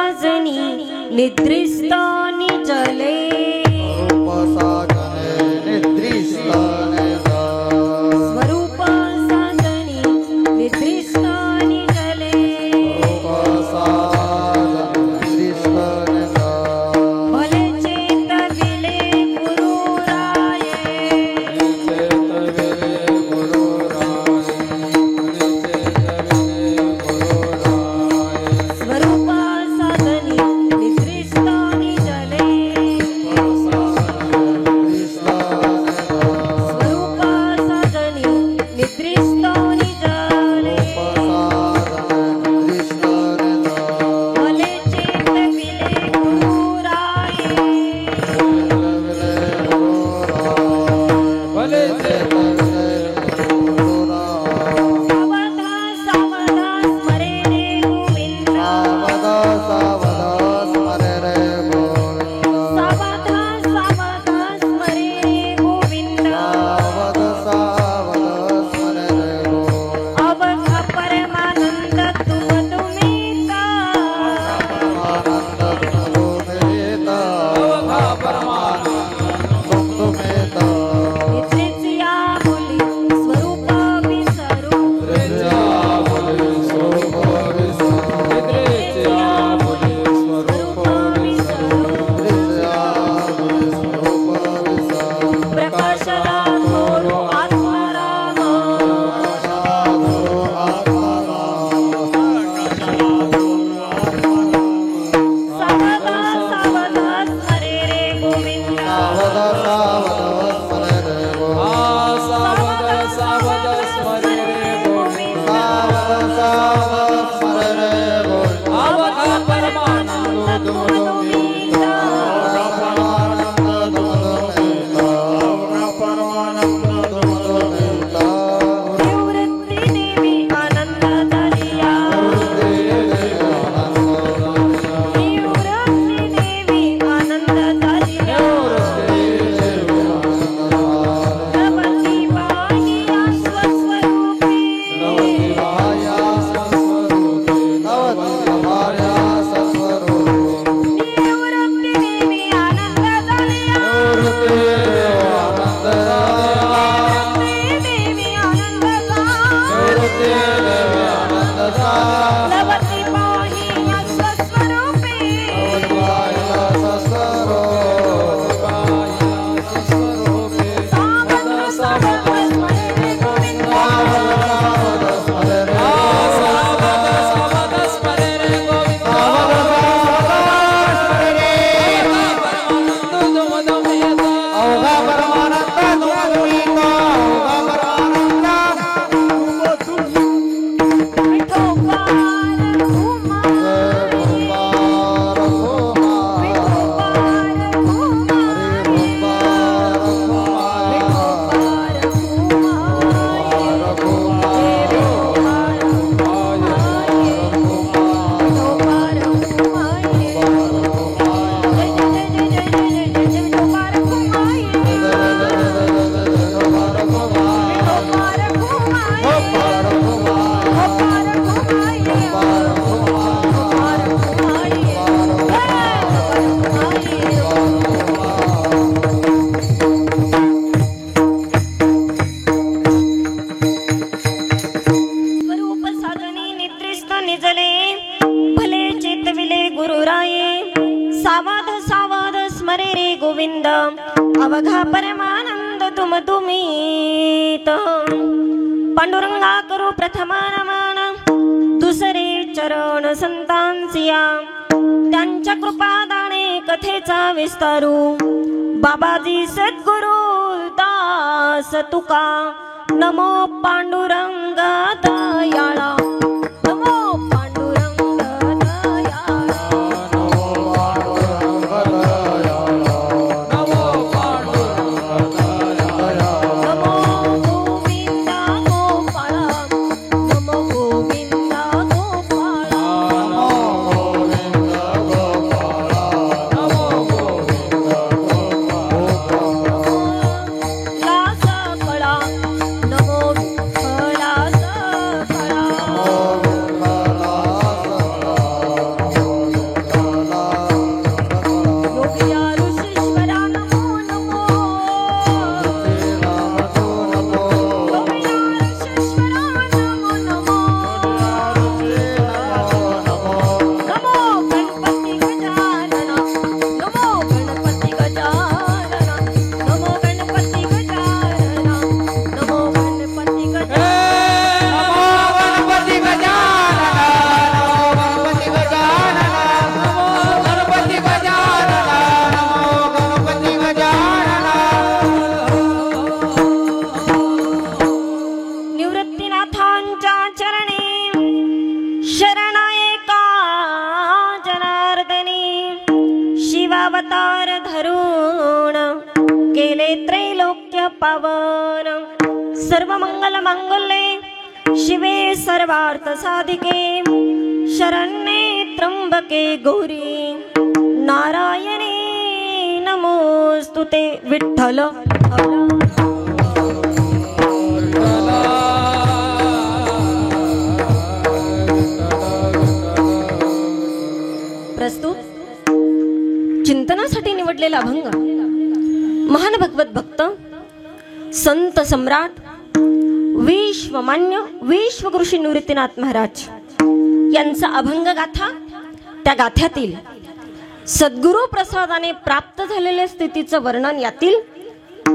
साजनी निद्रिस्ता निजले स्वरूप साजनी निद्रिस्ता निजले भले चेतविले गुरुराये स्वरूप साजनी निद्रिस्ता निजले स्वरूप साजनी निद्रिस्ता निजले भले चेतविले गुरुराये सावधा सावधा स्मरे रे गोविंद सावधा सावधा स्मरे रे गोविंद अवघा परमानंद तुम तुमीता निद्रिसिया बोली स्वरूप विसरू निद्रिसिया बोली स्वरूप विसरू प्रकाशदा थोरो आत्माराम सावधा सावधा स्मरे रे गोविंद सावधा सावधा स्मरे रे गोविंद अवघा परमानंद तुम तुमीता निवृत्ती देवी आनंद दलिया निवृत्ती देवी आनंद दलिया नवती बाह्या स्वस्वरूपी निवृत्ती देवी आनंद दलिया निवृत्ती देवी आनंद नवती बाह्या स्वस्वरूपी सावधा सावधा स्मरे रे गोविंद स्वरूप साधनी निद्रिस्त निजले भले चेतविले गुरुराये सावध सावध स्मरे रे गोविंद अवघा परमानंद तुम तुमीत पांडुरंगा करू प्रथमा नमन दुसरे चरण संतांसिया त्यांच्या कृपादाने कथेचा विस्तारू बाबाजी सद्गुरु दास तुका नमो पांडुरंग दयाळा नमो पांडुरंग दयाळा नमो गोविंदा गोपाळा नमो गोविंदा गोपाळा लासा कळा नमो विठ्ठला सकळा अवतार धरून केले त्रैलोक्य पावन सर्व मंगल मांगल्ये शिवे सर्वार्थ साधिके शरण्ये त्र्यंबके गौरी नारायणी नमोस्तुते विठ्ठल प्रस्तुत चिंतनासाठी निवडलेला अभंग महान भगवत भक्त संत सम्राट विश्वमान्य विश्वगुरुश्री निवृत्तीनाथ महाराज यांचा अभंग गाथा त्या गाथ्यातील सद्गुरु प्रसादाने प्राप्त झालेल्या स्थितीचं वर्णन यातील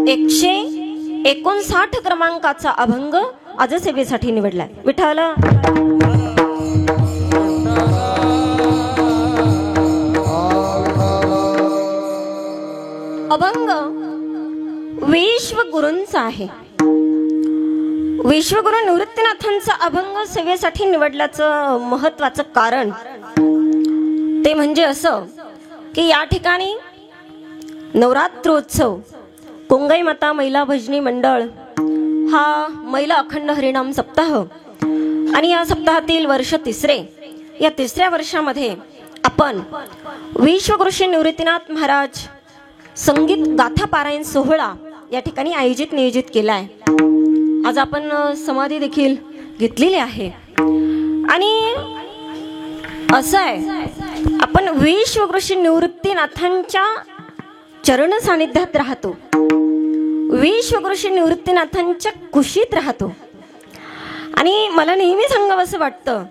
159 क्रमांकाचा अभंग आज सेवेसाठी निवडलाय. विठ्ठल अभंग विश्वगुरूंचा आहे. विश्वगुरु निवृत्तीनाथांचा अभंग सेवेसाठी निवडल्याचं महत्वाचं कारण ते म्हणजे असं की या ठिकाणी नवरात्रोत्सव कोंगाई माता महिला भजनी मंडळ हा महिला अखंड हरिनाम सप्ताह आणि या सप्ताहातील वर्ष तिसरे या तिसऱ्या वर्षामध्ये आपण विश्वगुरुश्री निवृत्तीनाथ महाराज संगीत गाथा पारायण सोहळा या ठिकाणी नियोजित केलाय. आज आपण समाधी देखील घेतलेली आहे आणि असं आहे आपण विश्वगुरुश्री निवृत्तीनाथांच्या चरण सानिध्यात राहतो. विश्वगुरुश्री निवृत्तीनाथांच्या कुशीत राहतो आणि मला नेहमी सांगावंसं वाटतं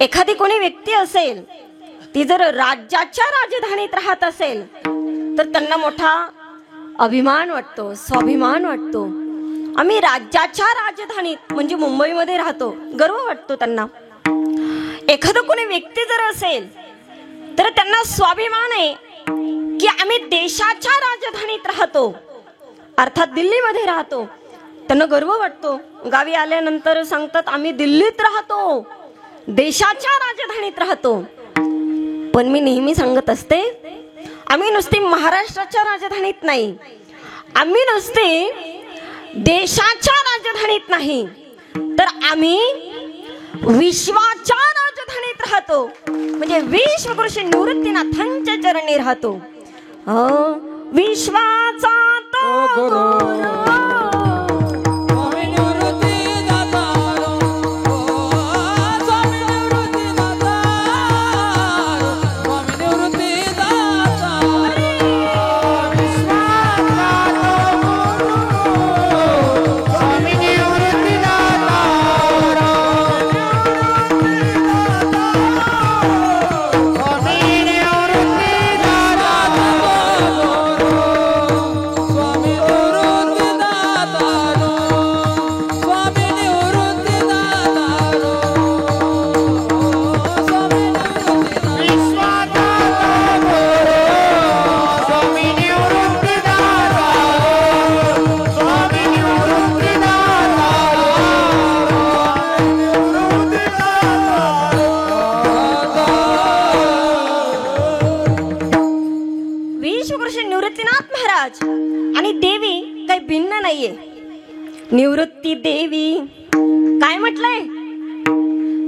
एखादी कोणी व्यक्ती असेल ती जर राज्याच्या राजधानीत राहत असेल तर त्यांना मोठा अभिमान वाटतो, स्वाभिमान वाटतो. आम्ही राज्याच्या राजधानीत म्हणजे मुंबईमध्ये राहतो, गर्व वाटतो त्यांना. एखादं कोणी व्यक्ती जर असेल तर त्यांना स्वाभिमान आहे की आम्ही देशाच्या राजधानीत राहतो, अर्थात दिल्लीमध्ये राहतो. त्यांना गर्व वाटतो. गावी आल्यानंतर सांगतात आम्ही दिल्लीत राहतो, देशाच्या राजधानीत राहतो. पण मी नेहमी सांगत असते आम्ही नुसती महाराष्ट्राच्या राजधानीत नाही, आम्ही नुसते देशाच्या राजधानीत नाही तर आम्ही विश्वाच्या राजधानीत राहतो. म्हणजे विश्वगुरुश्री निवृत्तीनाथांच्या चरणी राहतो. विश्वाचा तो गुरु आणि देवी काही भिन्न नाहीये. निवृत्ती देवी काय म्हटलंय,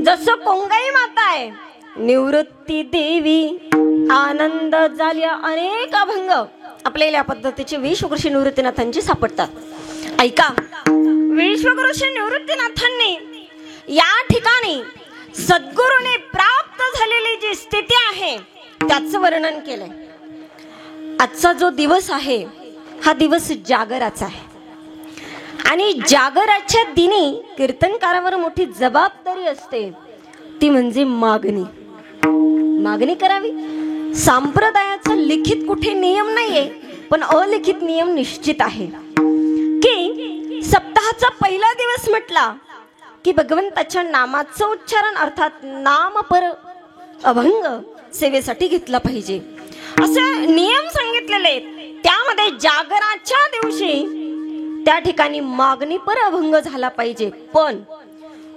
जसं कोंगाई माता आहे निवृत्ती देवी आनंद झाल्या. अनेक अभंग आपल्याला या पद्धतीचे विश्वगुरुश्री निवृत्तीनाथांचे सापडतात. ऐका, विश्वगुरुश्री निवृत्तीनाथांनी या ठिकाणी सद्गुरूने प्राप्त झालेली जी स्थिती आहे त्याचं वर्णन केलंय. आजचा जो दिवस आहे हा दिवस जागराचा आहे आणि जागराच्या दिनी कीर्तनकारावर मोठी जबाबदारी असते, ती म्हणजे मागणी करावी. संप्रदायाचा लिखित कुठे नियम नाहीये पण अलिखित नियम निश्चित आहे की सप्ताहाचा पहिला दिवस म्हटला की भगवंताच्या नामाचं उच्चारण अर्थात नामपर अभंग सेवेसाठी घेतला पाहिजे असे नियम सांगितलेले आहेत. त्यामध्ये जागराच्या दिवशी त्या ठिकाणी मागणीपर अभंग झाला पाहिजे. पण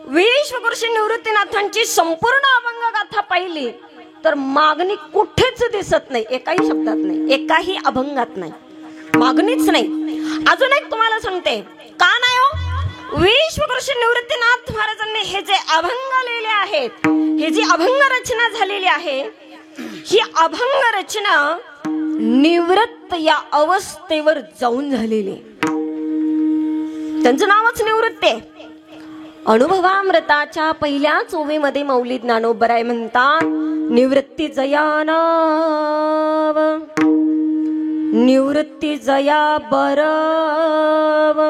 विश्वगुरुश्री निवृत्तीनाथांची संपूर्ण अभंग गाथा पाहिली तर मागणी कुठेच दिसत नाही, एकाही शब्दात नाही, एकाही अभंगात नाही, मागणीच नाही. अजून एक तुम्हाला सांगते, का नाही हो, विश्वकृष्ण निवृत्तीनाथ महाराजांनी हे जे अभंग लिहिले आहेत, हे जी अभंग रचना झालेली आहे, ही अभंग रचना निवृत्त या अवस्थेवर जाऊन झालेली. त्यांचं नावच निवृत्ती आहे. अनुभवामृताच्या पहिल्या ओवीमध्ये मौली ज्ञानोबराय म्हणतात, निवृत्ती जया नाव, निवृत्ती जया बरव,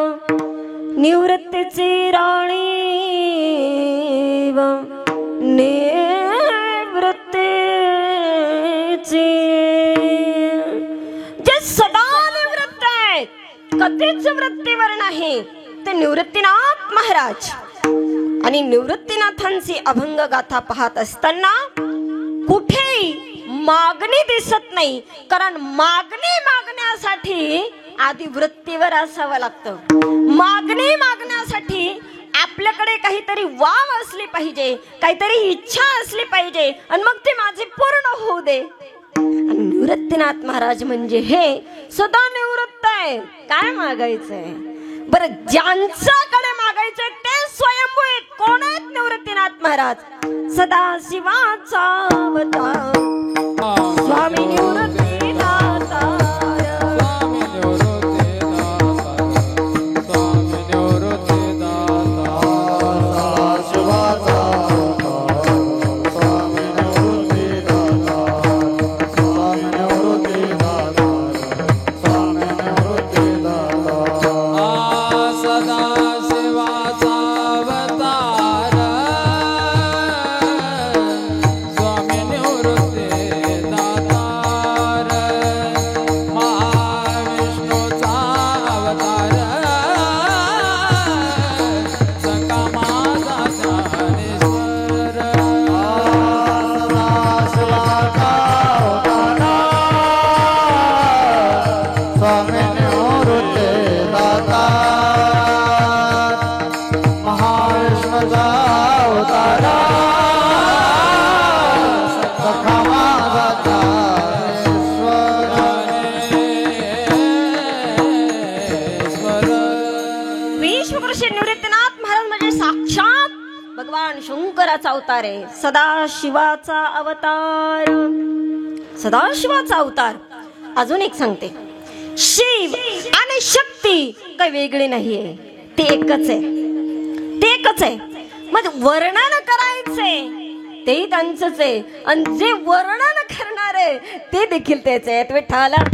निवृत्तीची राणी निवृत्तीची, जे सदा निवृत्त आहेत, कधीच वृत्तीवर नाही, ते निवृत्तीनाथ महाराज. आणि निवृत्तीनाथांची अभंग गाथा पाहत असताना कुठेही मागणी दिसत नाही, कारण मागणी मागण्यासाठी आधी वृत्तीवर असावं लागतं. मागणी मागण्यासाठी आपल्याकडे काहीतरी वाव असली पाहिजे, काहीतरी इच्छा असली पाहिजे, आणि मग ती माझी पूर्ण होऊ दे. निवृत्तीनाथ महाराज म्हणजे हे सदा निवृत्त आहे. काय मागायचंय बरं, ज्यांच्याकडे मागायचंय ते स्वयंभू आहेत. कोण आहेत निवृत्तीनाथ महाराज? सदा शिवाचा अवतार स्वामी निवृत्तीनाथ. शंकराचा अवतार आहे, सदाशिवाचा अवतार, सदाशिवाचा अवतार. अजून एक सांगते, शिव आणि शक्ती काही वेगळे नाहीये, ते एकच आहे, ते एकच आहे. मग वर्णन करायचंय तेही त्यांचंच आहे, आणि जे वर्णन करणार आहे ते देखील तेच आहेत. विठ्ठला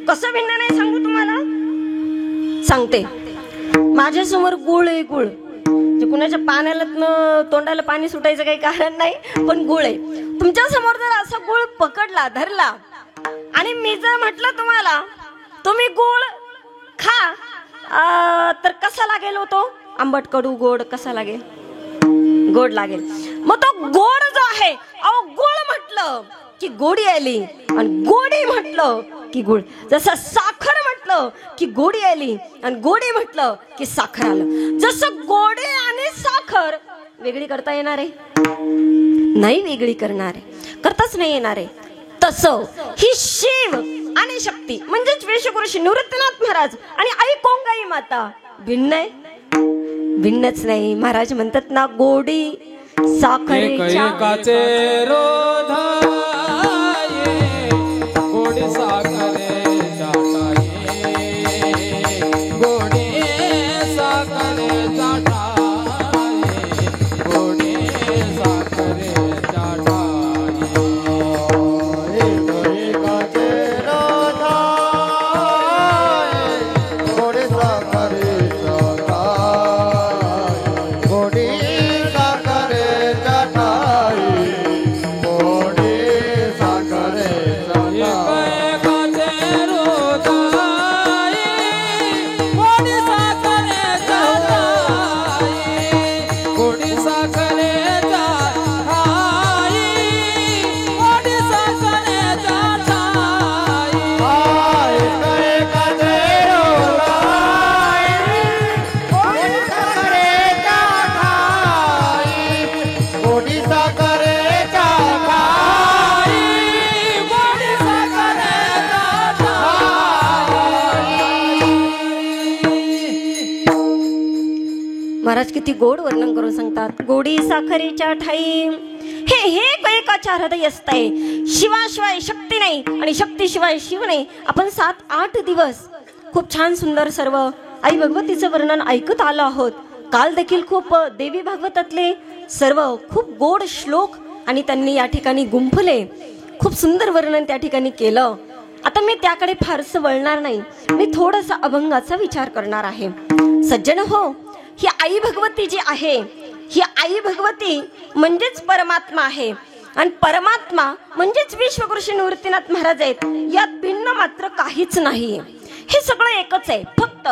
कसं भिन्न नाही सांगू तुम्हाला, सांगते. माझ्या समोर गुळ आहे, गुळ कुणाच्या पाण्याला तोंडाला पाणी सुटायचं काही कारण नाही, पण गुळ आहे. तुमच्या समोर जर असा गुळ पकडला, धरला, आणि मी जर म्हटलं तुम्हाला तुम्ही गुळ खा, तर कसा लागेल होतो? आंबट, कडू, गोड कसा लागेल? गोड लागेल. मग तो गोड जो आहे, अहो गुळ म्हटलं की गोडी आली, आणि गोडी म्हटलं की गुळ. जसं साखर म्हटलं की गोडी आली, आणि गोडी म्हटलं की साखर आलं. जसं गोडी आणि साखर वेगळी करता येणार आहे? नाही वेगळी करणार आहे, करताच नाही येणार आहे. तसं ही शिव आणि शक्ती म्हणजेच विश्वकृष्ण निवृत्तीनाथ महाराज आणि आई कोंगाई माता भिन्न आहे? भिन्नच नाही. महाराज म्हणतात ना, गोडी साखरेच्या गोडी महाराज किती गोड वर्णन करून सांगतात. गोडी साखरेच्या ठाई हे एकाच्या हृदय असतंय. शिवाशिवाय शक्ती नाही आणि शक्तीशिवाय शिव नाही. आपण 7-8 दिवस खूप छान सुंदर सर्व आई भगवतीचं वर्णन ऐकत आलो आहोत. काल देखील खूप देवी भागवतातले सर्व खूप गोड श्लोक आणि त्यांनी या ठिकाणी गुंफले. खूप सुंदर वर्णन त्या ठिकाणी केलं. आता मी त्याकडे फारसं वळणार नाही. मी थोडासा अभंगाचा विचार करणार आहे. सज्जन हो, ही आई भगवती जी आहे, ही आई भगवती म्हणजेच परमात्मा आहे आणि परमात्मा म्हणजेच विश्वगुरु निवृत्तीनाथ महाराज आहेत. यात भिन्न मात्र काहीच नाही. हे सगळं एकच आहे. फक्त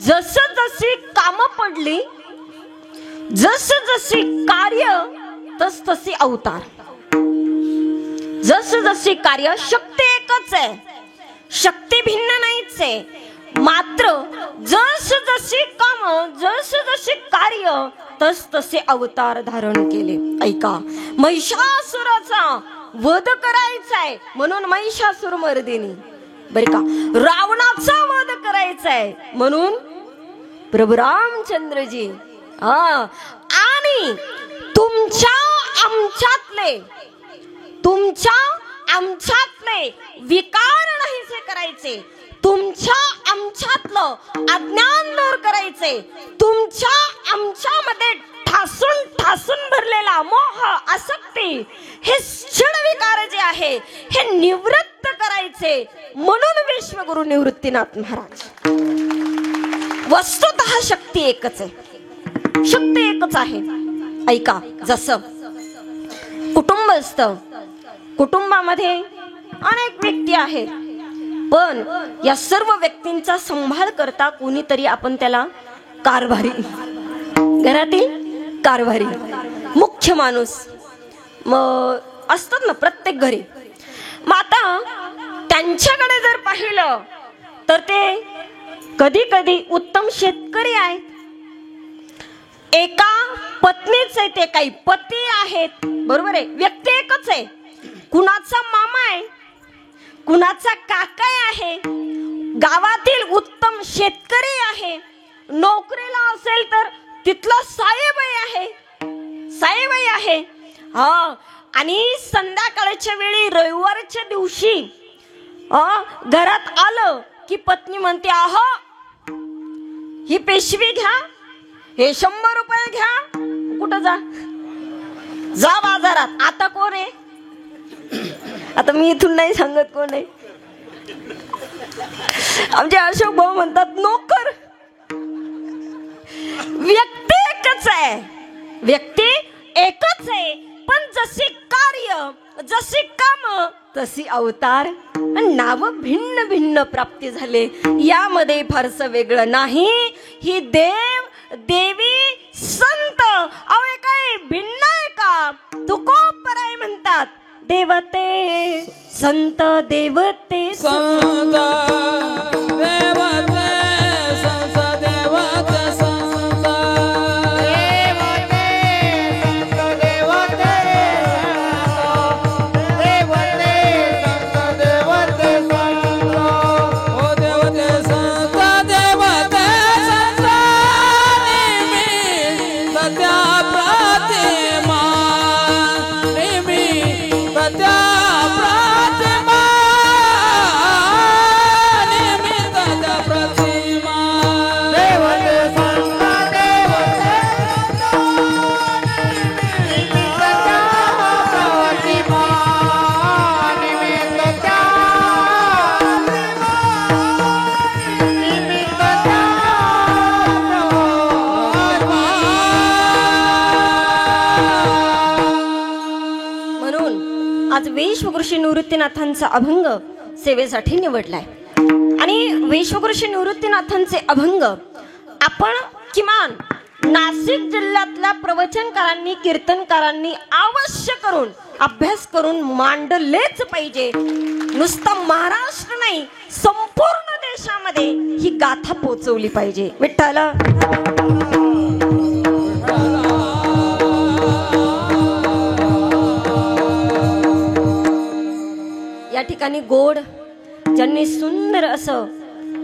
जसं जशी कामं पडली, जसं जशी कार्य, तस तशी अवतार. जसं जशी कार्य, शक्ती एकच आहे, शक्ती भिन्न नाहीच आहे. मात्र जसं जशी काम, जसं जशी कार्य, तस तसे अवतार धारण केले. ऐका, महिषासुराचा वध करायचाय म्हणून महिषासुर मर्दिनी, बरं का, रावणाचा वध करायचाय म्हणून प्रभू रामचंद्रजी. आणि तुमच्या आमच्यातले विकार नाहीसे करायचे, तुमच्या आमच्यातलं अज्ञान दूर करायचे, तुमच्या आमच्यामध्ये ठासून भरलेला मोह, आसक्ती, हे क्षण विकार जे आहे हे निवृत्त करायचे म्हणून विश्वगुरु निवृत्तीनाथ महाराज. वस्तुतः शक्ती एकच आहे, शक्ती एकच आहे. ऐका, जसं कुटुंब असतं, कुटुंबामध्ये अनेक व्यक्ती आहेत, पण या सर्व व्यक्तींचा सांभाळ करता कोणीतरी आपण त्याला कारभारी, घरातील कारभारी, मुख्य माणूस असतात ना प्रत्येक घरी. मग आता त्यांच्याकडे जर पाहिलं तर ते कधी कधी उत्तम शेतकरी आहेत, एका पत्नीच आहे, ते काही पती आहेत, बरोबर आहे. व्यक्ती एकच आहे. कुणाचा मामा आहे, कुणाचा काका आहे, गावातील उत्तम शेतकरी आहे, नोकरीला असेल तर तिथला साहेबाई आहे. आणि संध्याकाळच्या वेळी रविवारच्या दिवशी घरात आलं की पत्नी म्हणते, आहा ही पेशवी घ्या, हे 100 रुपये घ्या, कुठं जा बाजारात. आता कोण आहे, आता मी इथून नाही सांगत कोण आहे. आमचे अशोक भाऊ म्हणतात नोकर. व्यक्ती एकच आहे, व्यक्ती एकच आहे, पण जशी कार्य, जशी काम, तशी अवतार, नाव भिन्न भिन्न प्राप्ती झाले. यामध्ये फारसं वेगळं नाही. ही देवी संत अवे काही भिन्न आहे का? तुकोपराय म्हणतात, देवते संत, देवते संत, देवते संत, देवते संत, देवते संत, देवते संत, ओ देवते संत, देवते संत, निमी सत्या प्रतिमा, निमी सत्या प्रतिमा, निमी सत्या प्रतिमा, देवते संत, देवते म्हणून आज विश्वगुरु निवृत्तीनाथांचा अभंग सेवेसाठी निवडलाय. आणि विश्वगुरु निवृत्तीनाथांचे अभंग आपण किमान नाशिक जिल्ह्यातल्या प्रवचनकारांनी, कीर्तनकारांनी अवश्य करून अभ्यास करून मांडलेच पाहिजे. नुसतं महाराष्ट्र नाही, संपूर्ण देशामध्ये ही गाथा पोचवली पाहिजे. विठ्ठल या ठिकाणी गोड ज्यांनी सुंदर असं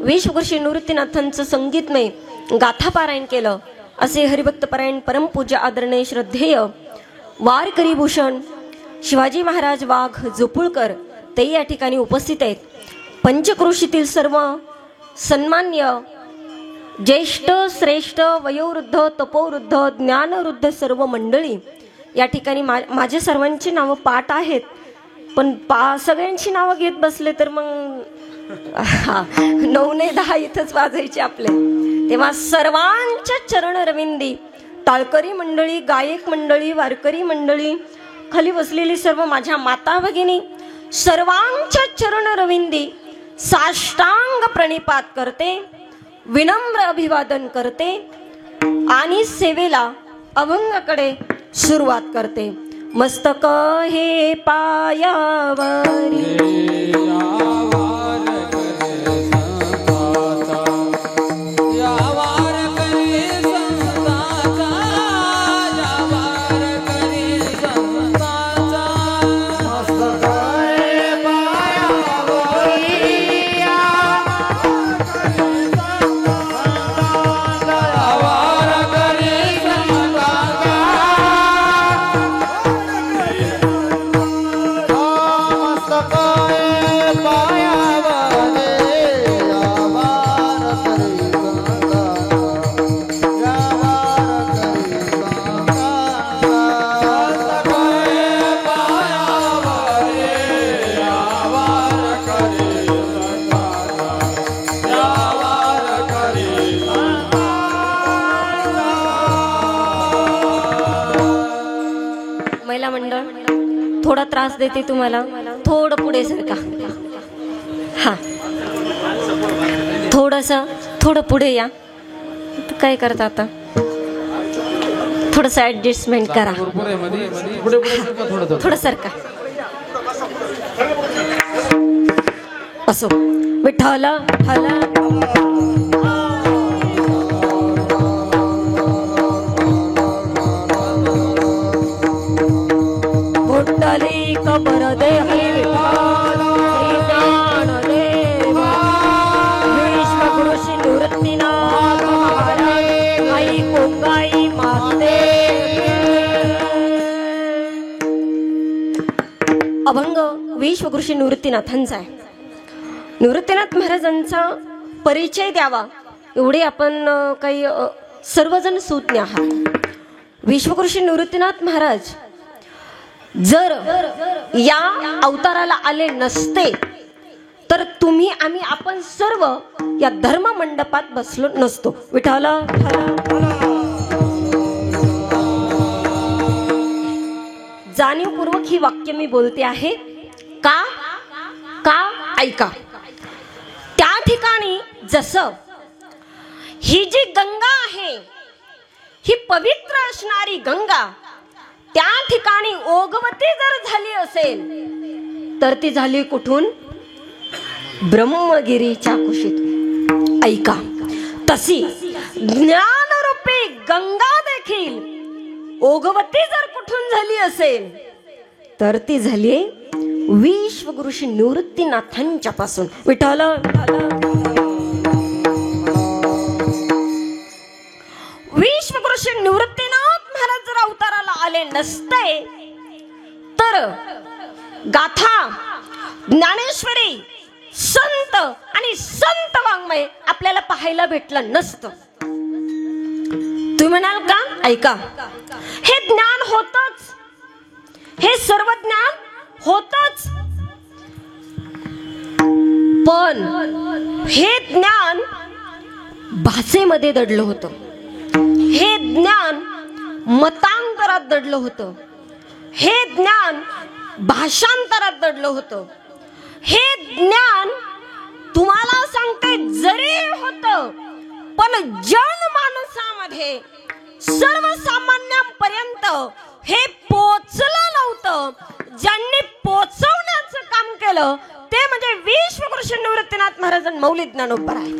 विश्वगुरु निवृत्तीनाथांचं संगीतमय गाथा पारायण केलं असे हरिभक्तपरायण परमपूज्य आदरणीय श्रद्धेय वारकरी भूषण शिवाजी महाराज वाघ जोपुळकर ते या ठिकाणी उपस्थित आहेत. पंचक्रोशीतील सर्व सन्मान्य ज्येष्ठ श्रेष्ठ वयोवृद्ध तपोवृद्ध ज्ञानवृद्ध सर्व मंडळी या ठिकाणी माझे सर्वांची नावं पाठ आहेत, पण सगळ्यांची नावं घेत बसले तर मग 9 ने 10 इथंच वाजायचे आपले. तेव्हा सर्वांच्या चरण रविंदी टाळकरी मंडळी, गायक मंडळी, वारकरी मंडळी, खाली बसलेली सर्व माझ्या माता भगिनी सर्वांच्या चरण रविंदी साष्टांग प्रणिपात करते, विनम्र अभिवादन करते आणि सेवेला अभंगाकडे सुरुवात करते. मस्तक हे पायावरी थोडा त्रास देते तुम्हाला, थोडं पुढे सरका. हा थोडं पुढे या. काय करता आता, थोडस ऍडजस्टमेंट करा. थोडं सरका. असो विठ्ठल हला कबर दे विश्वगुरुशी निवृत्तीनाथ महाराज आई कोंगाई माते. अभंग विश्वगुरुशी निवृत्तीनाथांचा आहे. निवृत्तीनाथ महाराजांचा परिचय द्यावा एवढे आपण काही सर्वजण सुज्ञ आहात. विश्वगुरुशी निवृत्तीनाथ महाराज जर या अवताराला आले नसते तर तुम्ही आम्ही आपण सर्व या धर्म मंडपात बसलो नसतो. विठ्ठल जाणीवपूर्वक ही वाक्य मी बोलते आहे. का ऐका. त्या ठिकाणी जसं ही जी गंगा आहे ही पवित्र असणारी गंगा त्या ठिकाणी ओगवती जर झाली असेल तर ती झाली कुठून? ब्रह्मगिरीच्या कुशीतून. ऐका, तशी ज्ञानरूपी गंगा देखील ओगवती जर कुठून झाली असेल तर ती झाली विश्वगुरुशी निवृत्तीनाथांच्या पासून. विठ्ठल विश्वगुरुशी निवृत्तीनाथ महाराज जर अवताराला आले नसते तर गाथा, ज्ञानेश्वरी, संत आणि संत वाङ्मय आपल्याला पाहायला भेटलं नसतं. तुम्ही म्हणाल का? ऐका, हे ज्ञान होतच, हे सर्व ज्ञान होतच, पण हे ज्ञान भाषेमध्ये दडलं होतं, हे ज्ञान मतांतरात दडलं होतं, हे ज्ञान भाषांतरात दडलं होतं, हे ज्ञान तुम्हाला सांगते जरी होतं पण जनमानसामध्ये सर्वसामान्यांपर्यंत हे पोचलं नव्हतं. ज्यांनी पोचवण्याचं काम केलं ते म्हणजे विश्वगुरू निवृत्तीनाथ महाराज मौली ज्ञानोबा आहे.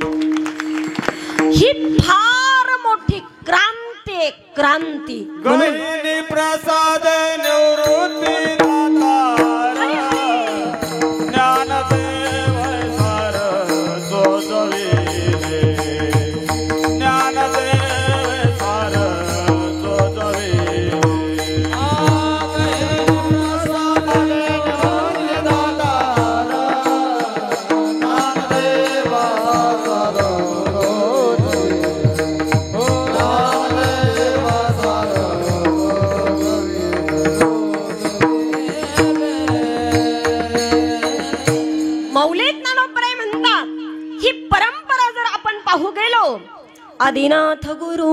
ही फार मोठी क्रांती गहिनी प्रसाद निवृत्ती ज्ञानदेव सार मौलिक ज्ञानोबराय म्हणतात ही परंपरा जर आपण पाहू गेलो, आदिनाथ गुरु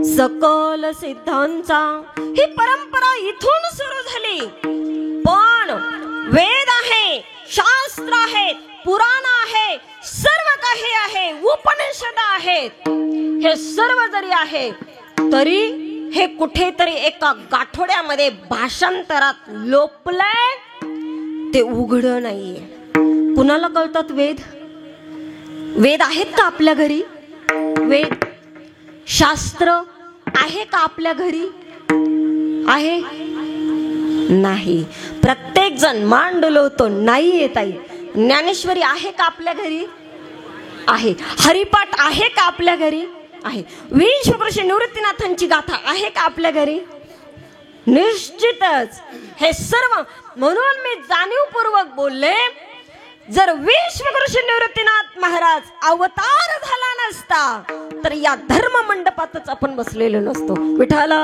सकल सिद्धांचा ही परंपरा इथून सुरू झाली. पण वेद आहे, शास्त्र आहेत, पुराण आहे, सर्व काही आहे, उपनिषद आहेत, हे सर्व जरी आहे तरी हे कुठेतरी एका गाठोड्यामध्ये भाषांतरात लोपलंय, ते उघड नाहीये. कुणाला कळतात वेद? वेद आहेत का आपल्या घरी? वेद शास्त्र आहे का आपल्या घरी? आहे नाही. प्रत्येक जण मान डोलवतो नाही येत आहे. ज्ञानेश्वरी आहे का आपल्या घरी? आहे. हरिपाठ आहे का आपल्या घरी? आहे. वीर शुक्रश्री निवृत्तीनाथांची गाथा आहे का आपल्या घरी? निश्चितच. हे सर्व म्हणून मी जाणीवपूर्वक बोलले, जर विश्वगुरु निवृत्तीनाथ महाराज अवतार झाला नसता तर या धर्म मंडपातच आपण बसलेलो नसतो. विठाला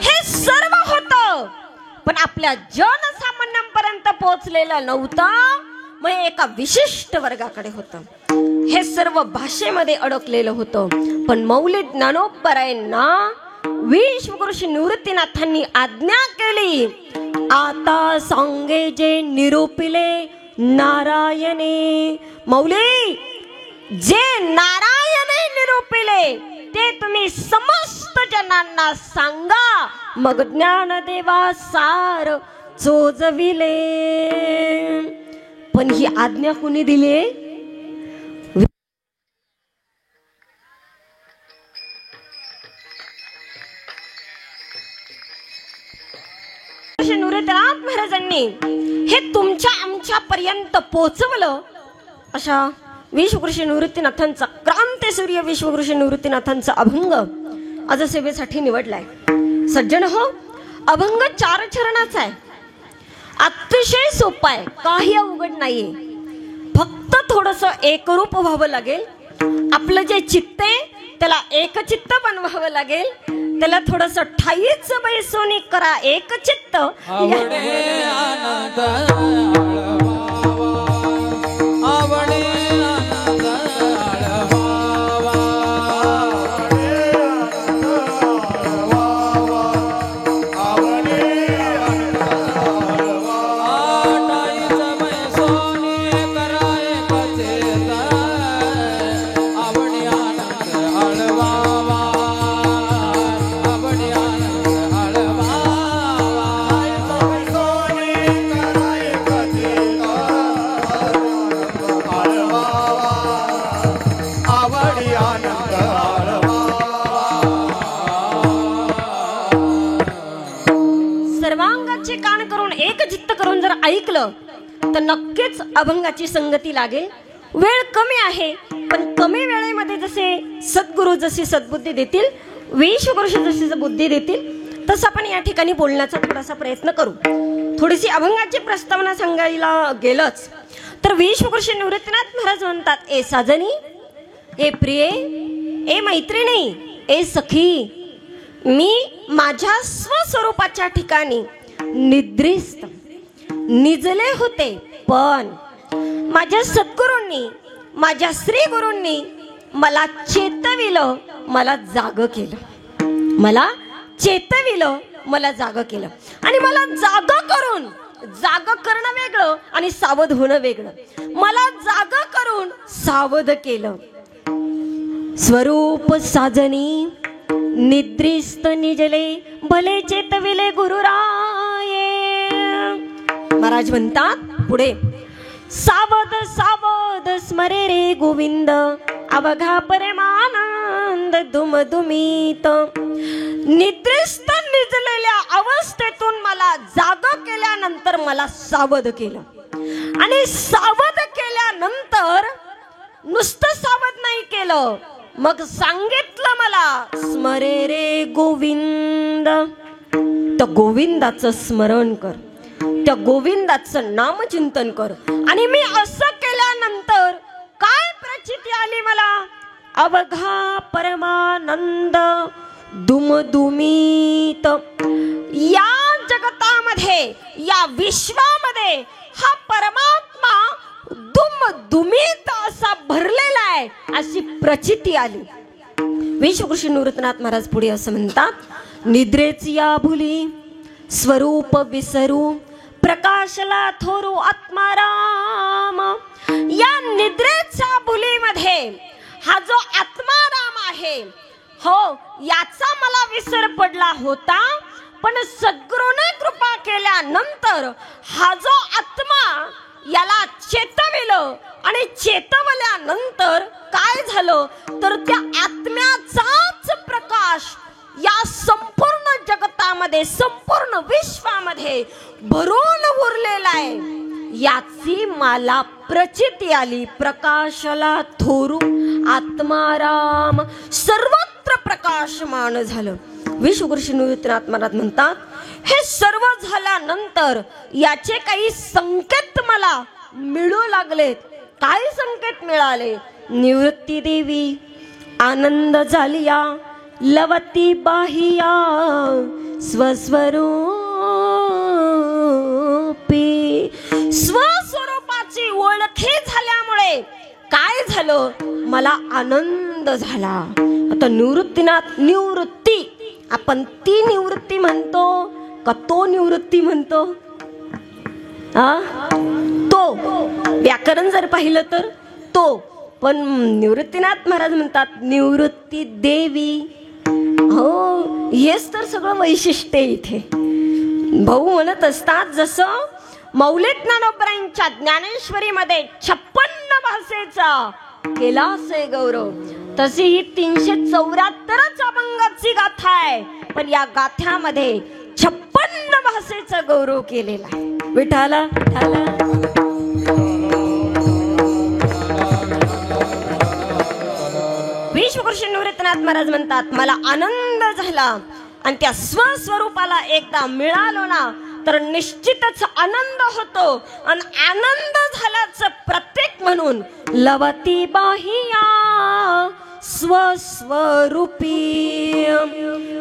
हे सर्व होतं, पण आपल्या जनसामान्यांपर्यंत पोहोचलेलं नव्हतं. मग एका विशिष्ट वर्गाकडे होतं. हे सर्व भाषेमध्ये अडकलेलं होतं. पण मौलिक ज्ञानोबरायांना विश्वगुरु निवृत्तीनाथांनी आज्ञा केली, आता सांगे जे निरूपिले नारायणे. मौली, जे नारायणे निरूपिले ते तुम्ही समस्त जनांना सांगा, मग ज्ञानदेवा सार चोजविले. पण ही आज्ञा कुणी दिली? निवृत्तीनाथ महाराजांनी हे तुमच्या आमच्या पर्यंत पोहोचवलं. अशा विश्वगुरु निवृत्तीनाथांचा, क्रांतीसूर्य विश्वगुरु निवृत्तीनाथांचा अभंग आज सेवेसाठी निवडलाय. सज्जन हो, अभंग 4 चरणाचा आहे. अतिशय सोपा आहे, काही अवघड नाहीये. फक्त थोडस एकरूप व्हावं लागेल. आपलं जे चित्त आहे त्याला एकचित्त बनवावं लागेल. त्याला थोडस ठाईच बैसोनी करा एक चित्त. सर्वांगाचे कान करून एक चित्त करून जर ऐकलं तर नक्कीच अभंगाची संगती लागेल. वेळ कमी आहे, पण कमी वेळेमध्ये जसे सद्गुरु जशी सद्बुद्धी देतील, विश्वगुरु जशी बुद्धी देतील, तसं आपण या ठिकाणी बोलण्याचा थोडासा प्रयत्न करू. थोडीशी अभंगाची प्रस्तावना सांगायला गेलंच तर विश्वगुरु निवृत्तीनाथ महाराज म्हणतात, ए साजनी, ए प्रिये, ए मैत्रिणी, ए सखी, मी माझ्या स्वस्वरूपाच्या ठिकाणी निद्रिस्त निजले होते, पण माझ्या सद्गुरूंनी, माझ्या श्री गुरूंनी मला चेतविलं, मला जाग केलं. मला चेतविलं, मला जाग केलं. आणि मला जाग करून, जाग करणं वेगळं आणि सावध होणं वेगळं. मला जाग करून सावध केलं. स्वरूप साजनी निद्रिस्त निजले, भले चेतविले गुरुराये. महाराज म्हणतात पुढे, सावध सावध स्मरे रे गोविंद, अवघा परमानंद दुमदुमीत. निद्रिस्त निजलेल्या अवस्थेतून मला जाग केल्यानंतर मला सावध केलं. आणि सावध केल्यानंतर नुसतं सावध नाही केलं, मग सांगितलं मला, स्मरे रे गोविंद, तर गोविंदाचं स्मरण कर. त्या गोविंदाचं नामचिंतन कर. आणि मी असं केल्यानंतर काय प्रचिती आली मला? अवघा परमानंद दुमदुमीत. या जगतामध्ये, या विश्वामध्ये हा परमात्मा दुमदुमीत असा भरलेला आहे, अशी प्रचिती आली. विश्वकृष्ण निवृत्तीनाथ महाराज पुढे असं म्हणतात, निद्रेची या भुली स्वरूप विसरू प्रकाशला थोरू आत्माराम. या निद्रेच्या भुलीमध्ये हा जो आत्माराम आहे, हो, याचा मला विसर पडला होता. पण सद्गुरूने कृपा केल्यानंतर हा जो आत्मा याला चेतविलं आणि चेतवल्यानंतर काय झालं तर त्या आत्म्याचाच प्रकाश या संपूर्ण जगतामध्ये, संपूर्ण विश्वामध्ये भरून उरलेला आहे. याची मला प्रचिती आली. प्रकाशला थोरू आत्माराम सर्वत्र प्रकाशमान झालं. विश्वकृष्ण निवृत्तीनाथ महाराज म्हणतात, हे सर्व झाल्यानंतर याचे काही संकेत मला मिळू लागलेत. काय संकेत मिळाले? निवृत्ती देवी आनंद झालिया लवती बाहिया स्वस्वरूपी. स्वस्वरूपाची ओळखी झाल्यामुळे काय झालं? मला आनंद झाला. आता निवृत्तीनाथ, निवृत्ती आपण ती निवृत्ती म्हणतो का तो निवृत्ती म्हणतो? तो व्याकरण जर पाहिलं तर तो, पण निवृत्तीनाथ महाराज म्हणतात निवृत्ती देवी. हो, हेच तर सगळं वैशिष्ट्य इथे. भाऊ म्हणत असतात, जसं मौलिक ज्ञानोबरांच्या ज्ञानेश्वरीमध्ये 56 भाषेचा केला असे गौरव, तशी ही 374 अभंगाची गाथा आहे. पण या गाथ्यामध्ये 56 भाषेचा गौरव केलेला आहे. विठाला विठाला. विश्वकृष्ण निवृत्तीनाथ महाराज म्हणतात, मला आनंद झाला. आणि त्या स्वस्वरूपाला एकदा मिळालो ना तर निश्चितच आनंद होतो. आणि आनंद झाल्याचं प्रत्येक म्हणून लवती बाहिया स्वस्वरूपी.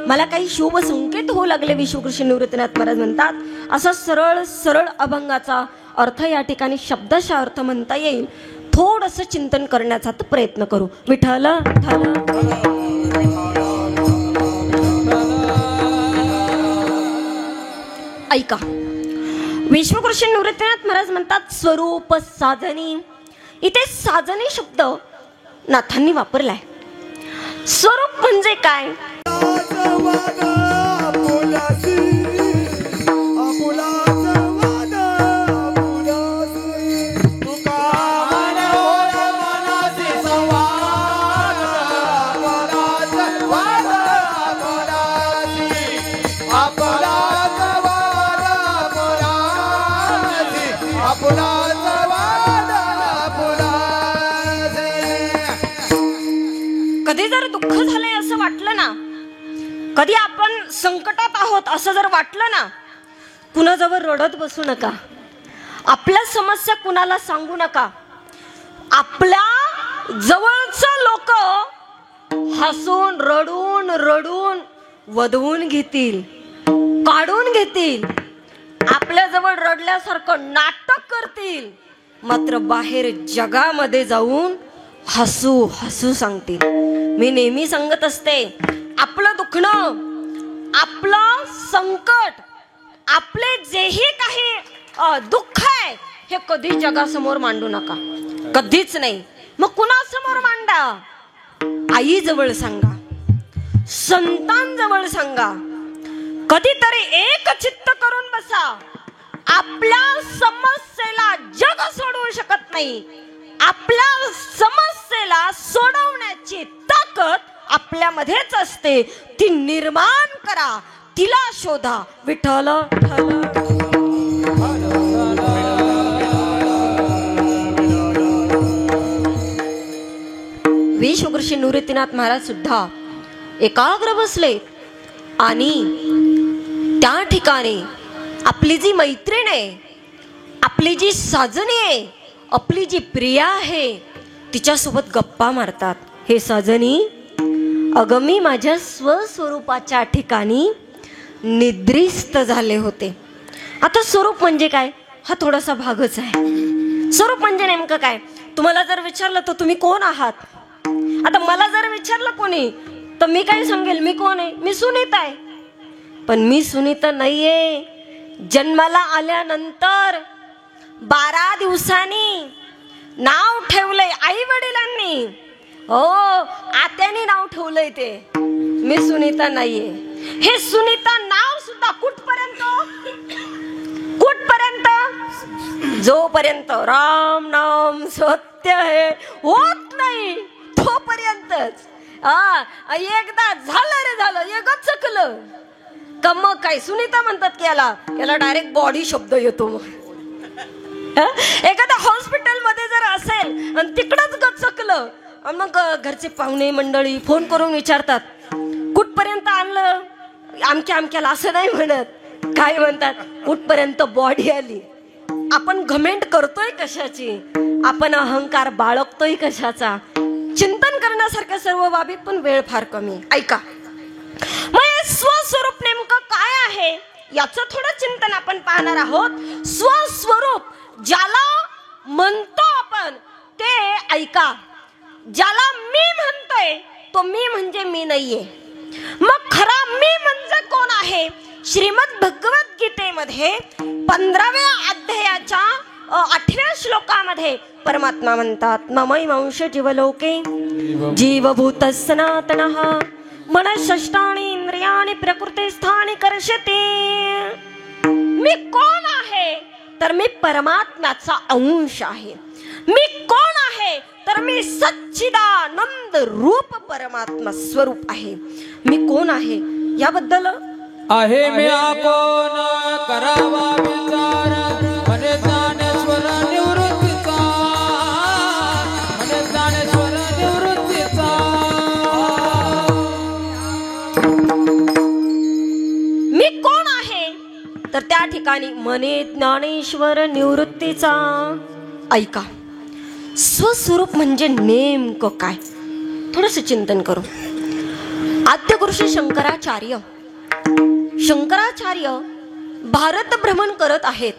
मला काही शुभ संकेत होऊ लागले. विश्वकृष्ण निवृत्तीनाथ महाराज म्हणतात, असा सरळ सरळ अभंगाचा अर्थ या ठिकाणी शब्दशः अर्थ म्हणता येईल. थोडंसं चिंतन करण्याचा प्रयत्न करू. विठ्ठल ऐका. विश्वकृष्ण निवृत्तीनाथ महाराज म्हणतात, स्वरूप साधनी. इथे साधनी शब्द नाथांनी वापरलाय. स्वरूप म्हणजे काय? कधी जर दुःख झालंय असं वाटलं ना, कधी आपण संकटात आहोत असं जर वाटलं ना, कुणाजवळ रडत बसू नका. आपल्या समस्या कुणाला सांगू नका. आपल्या जवळचं लोक हसून रडून रडून वदवून घेतील, काढून घेतील, आपल्या जवळ रडल्यासारखं नाटक करतील. मात्र बाहेर जगामध्ये जाऊन हसू हसू सांगतील. मी नेहमी सांगत असते, आपलं दुखणं, आपलं संकट, आपले जेही काही दुःख आहे हे कधी जगासमोर मांडू नका. कधीच नाही. मग कुणासमोर मांडा? आईजवळ सांगा, संतांजवळ सांगा. कधीतरी एक चित्त करून बसा. आपल्या समस्येला जग सोडवू शकत नाही. आपल्या समस्येला सोडवण्याची ताकद आपल्यामध्येच असते. ती निर्माण करा, तिला शोधा. विठ्ठल विश्वकृष्ण निवृत्तीनाथ महाराज सुद्धा एकाग्र बसले आणि त्या ठिकाणी आपली जी मैत्रीण आहे, आपली जी साजणी आहे, आपली जी प्रिया आहे, तिच्यासोबत गप्पा मारतात. हे साजणी, अगं मी माझ्या स्वस्वरूपाच्या ठिकाणी निद्रिस्त झाले होते. आता स्वरूप म्हणजे काय, हा थोडासा भागच आहे. स्वरूप म्हणजे नेमकं काय, तुम्हाला जर विचारलं तर तुम्ही कोण आहात. आता मला जर विचारलं कोणी तर मी काय सांगेल, मी कोण आहे, मी सुनीता आहे. पण मी सुनीता नाहीये. जन्माला आल्यानंतर 12 दिवसांनी नाव ठेवलंय आई वडिलांनी, हो आत्याने नाव ठेवलंय ते. मी सुनीता नाहीये. हे सुनीता नाव सुद्धा कुठपर्यंत, जोपर्यंत राम नाम सत्य हे होत नाही तोपर्यंतच. एकदा झालं रे झालं, एकच चकलं का मग काय सुनीता म्हणतात की याला डायरेक्ट बॉडी शब्द येतो. मग एखाद्या हॉस्पिटल मध्ये जर असेल आणि तिकडच गचकलं, मग घरचे पाहुणे मंडळी फोन करून विचारतात कुठपर्यंत आणलं आमक्याला. असं नाही म्हणत, काय म्हणतात, कुठपर्यंत बॉडी आली. आपण घमेंट करतोय कशाची, आपण अहंकार बाळगतोय कशाचा, चिंतन करण्यासारख्या सर्व बाबी, पण वेळ फार कमी. ऐका, मग स्वस्वरूप नेमकं काय आहे याचं थोडं चिंतन आपण पाहणार आहोत. स्वस्वरूप ज्याला म्हणतो आपण ते ऐका. ज्याला मी म्हणतोय तो मी म्हणजे मी नाहीये. मग खरा मी म्हणजे कोण आहे. श्रीमद भगवद्गीतेमध्ये 15व्या अध्यायाच्या 8व्या श्लोकामध्ये परमात्मा म्हणतात, नमैवांश जीवलोके जीवभूत सनातनः मनःषष्ठानि इंद्रियाणि प्रकृती स्थानी कर्षते. मी कोण आहे तर मी परमात्म्याचा अंश आहे. मी कोण आहे तर मी सच्चिदानंद रूप परमात्मा स्वरूप आहे. मी कोण आहे याबद्दल आहे मी आपण करावा विचार, मने ज्ञानेश्वर निवृत्तीचा, मने ज्ञानेश्वर निवृत्तीचा. मी कोण आहे तर त्या ठिकाणी मने ज्ञानेश्वर निवृत्तीचा. ऐका, स्वस्वरूप म्हणजे नेमकं काय, थोडंसं चिंतन करू. आद्यगुरुशी शंकराचार्य भारत भ्रमण करत आहेत.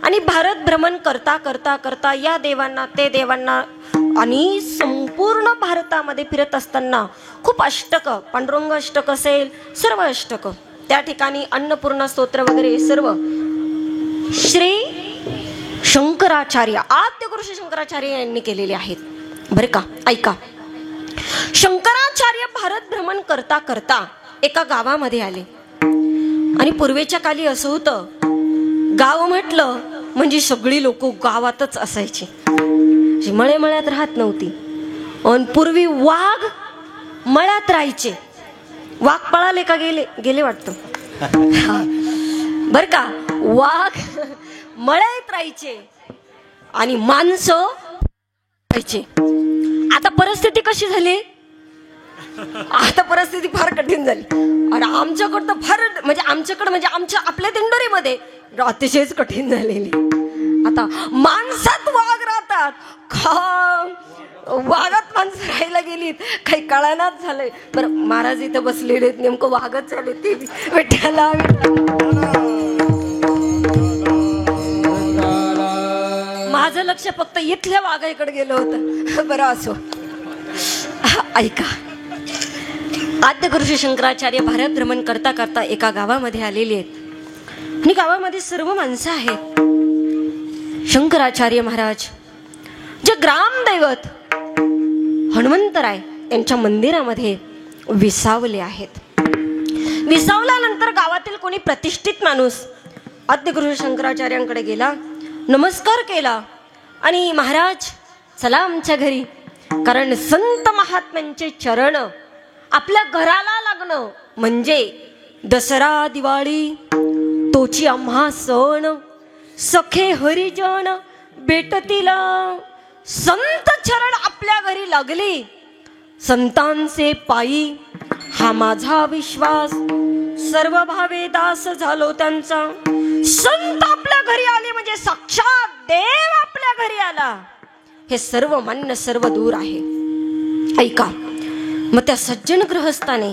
आणि भारत भ्रमण करता करता करता या देवांना ते देवांना आणि संपूर्ण भारतामध्ये फिरत असताना खूप अष्टक, पांडुरंग अष्टक असेल, सर्व अष्टक, त्या ठिकाणी अन्नपूर्णा स्तोत्र वगैरे सर्व श्री शंकराचार्य, आद्यगुरु शंकराचार्य यांनी केलेले आहेत बरं का. ऐका, शंकराचार्य भारत भ्रमण करता करता एका गावामध्ये आले. आणि पूर्वेच्या काली असं होतं, गाव म्हटलं म्हणजे सगळी लोक गावातच असायची, मळ्यात राहत नव्हती. आणि पूर्वी वाघ मळ्यात राहायचे. वाघ पळाले का गेले वाटतं बर का. वाघ मळ्यात राहायचे आणि माणसं राहायचे. आता परिस्थिती कशी झाली, आता परिस्थिती फार कठीण झाली. आणि आमच्याकडं तर फार म्हणजे आपल्या दिंडोरीमध्ये अतिशयच कठीण झालेली. आता माणसात वाघ राहतात का वाघात माणसं राहायला गेलीत, काही कळानाच झालंय. बरं, महाराज इथं बसलेले नेमकं वाघच झाले ते विठ्ठला. माझं लक्ष फक्त इथल्या वाघाकडे गेलं होतं. बरं असो. ऐका, आद्यगुरु शंकराचार्य भारत भ्रमण करता करता एका गावामध्ये आलेले आहेत. आणि गावामध्ये सर्व माणसं आहेत. शंकराचार्य महाराज जे ग्रामदैवत हनुमंतराय यांच्या मंदिरामध्ये विसावले आहेत. विसावल्यानंतर गावातील कोणी प्रतिष्ठित माणूस आद्यगुरु शंकराचार्यांकडे गेला, नमस्कार केला आणि महाराज चला आमच्या घरी. कारण संत महात्म्यांचे चरण आपल्या घराला लागणं म्हणजे दसरा दिवाळी तोची आम्हा सण. सखे हरिजन भेटतील, संत चरण आपल्या घरी लागली, संतांचे पायी हा माझा विश्वास. सर्व भावे दास झालो त्यांचा, संत आपल्या घरी आले म्हणजे साक्षात देव आपल्या घरी आला, हे सर्व मान्य सर्व दूर आहे. ऐका, मग त्या सज्जन गृहस्थाने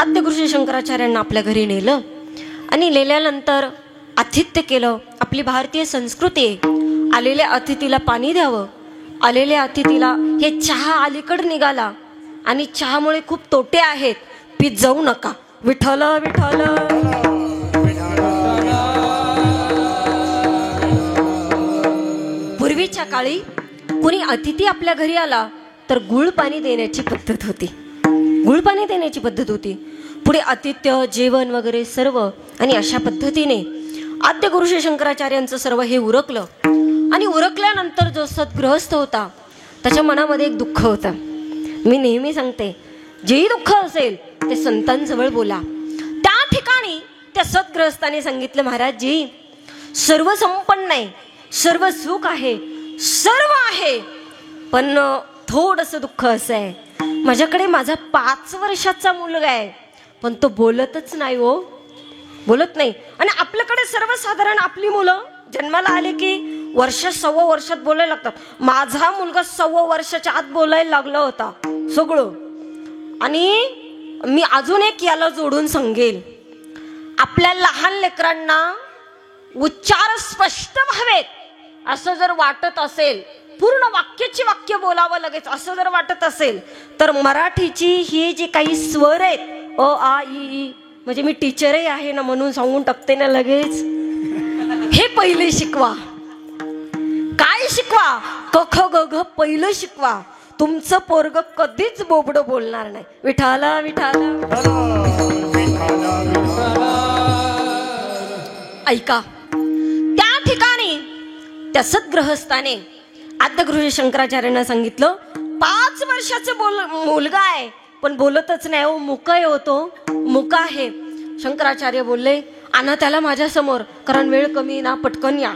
आद्य गुरु श्री शंकराचार्यांना आपल्या घरी नेलं आणि नेल्यानंतर आतिथ्य केलं. आपली भारतीय संस्कृती आहे, आलेल्या अतिथीला पाणी द्यावं, आलेल्या अतिथीला हे चहा अलीकड निघाला आणि चहामुळे खूप तोटे आहेत, पीत जाऊ नका. विठ्ठल विठ्ठल. पूर्वीच्या काळी कुणी अतिथी आपल्या घरी आला तर गुळ पाणी देण्याची पद्धत होती, गुळ पाणी देण्याची पद्धत होती. पुढे आतिथ्य जेवण वगैरे सर्व, आणि अशा पद्धतीने आद्य गुरु श्री शंकराचार्यांचं सर्व हे उरकलं. आणि उरकल्यानंतर जो सद्गृहस्थ होता त्याच्या मनामध्ये एक दुःख होतं. मी नेहमी सांगते, जेही दुःख असेल ते संतांजवळ बोला. त्या ठिकाणी त्या सद्गृहस्थाने सांगितलं, महाराजजी सर्व संपन्न आहे, सर्व सुख आहे, सर्व आहे, पण थोडंसं दुःख असं आहे, माझ्याकडे माझा 5 वर्षाचा मुलगा आहे, पण तो बोलतच नाही हो, बोलत नाही. आणि आपल्याकडे सर्वसाधारण आपली मुलं जन्माला आले की वर्ष 1.25 वर्षात बोलायला लागतात. माझा मुलगा 1.25 वर्षाच्या आत बोलायला लागला होता सगळं. आणि मी अजून एक याला जोडून सांगेल, आपल्या लहान लेकरांना उच्चार स्पष्ट व्हावेत असं जर वाटत असेल, पूर्ण वाक्याची वाक्य बोलावं लगेच असं जर वाटत असेल, तर मराठीची ही जी काही स्वर आहेत, अ आ इ, म्हणजे मी टीचरही आहे ना म्हणून सांगून टाकते ना लगेच, हे पहिले शिकवा. काय शिकवा? क ख ग घ पहिलं शिकवा. तुमचं पोरग कधीच बोबडं बोलणार नाही. विठाला विठाला. ऐका, त्या ठिकाणी त्या सद्गृहस्थाने आद्य गुरु शंकराचार्यांना सांगितलं, 5 वर्षाचं मुलगा आहे पण बोलतच नाही हो, मुका आहे होतो, मुका आहे. शंकराचार्य बोलले, आणा त्याला माझ्या समोर, कारण वेळ कमी ना, पटकन या.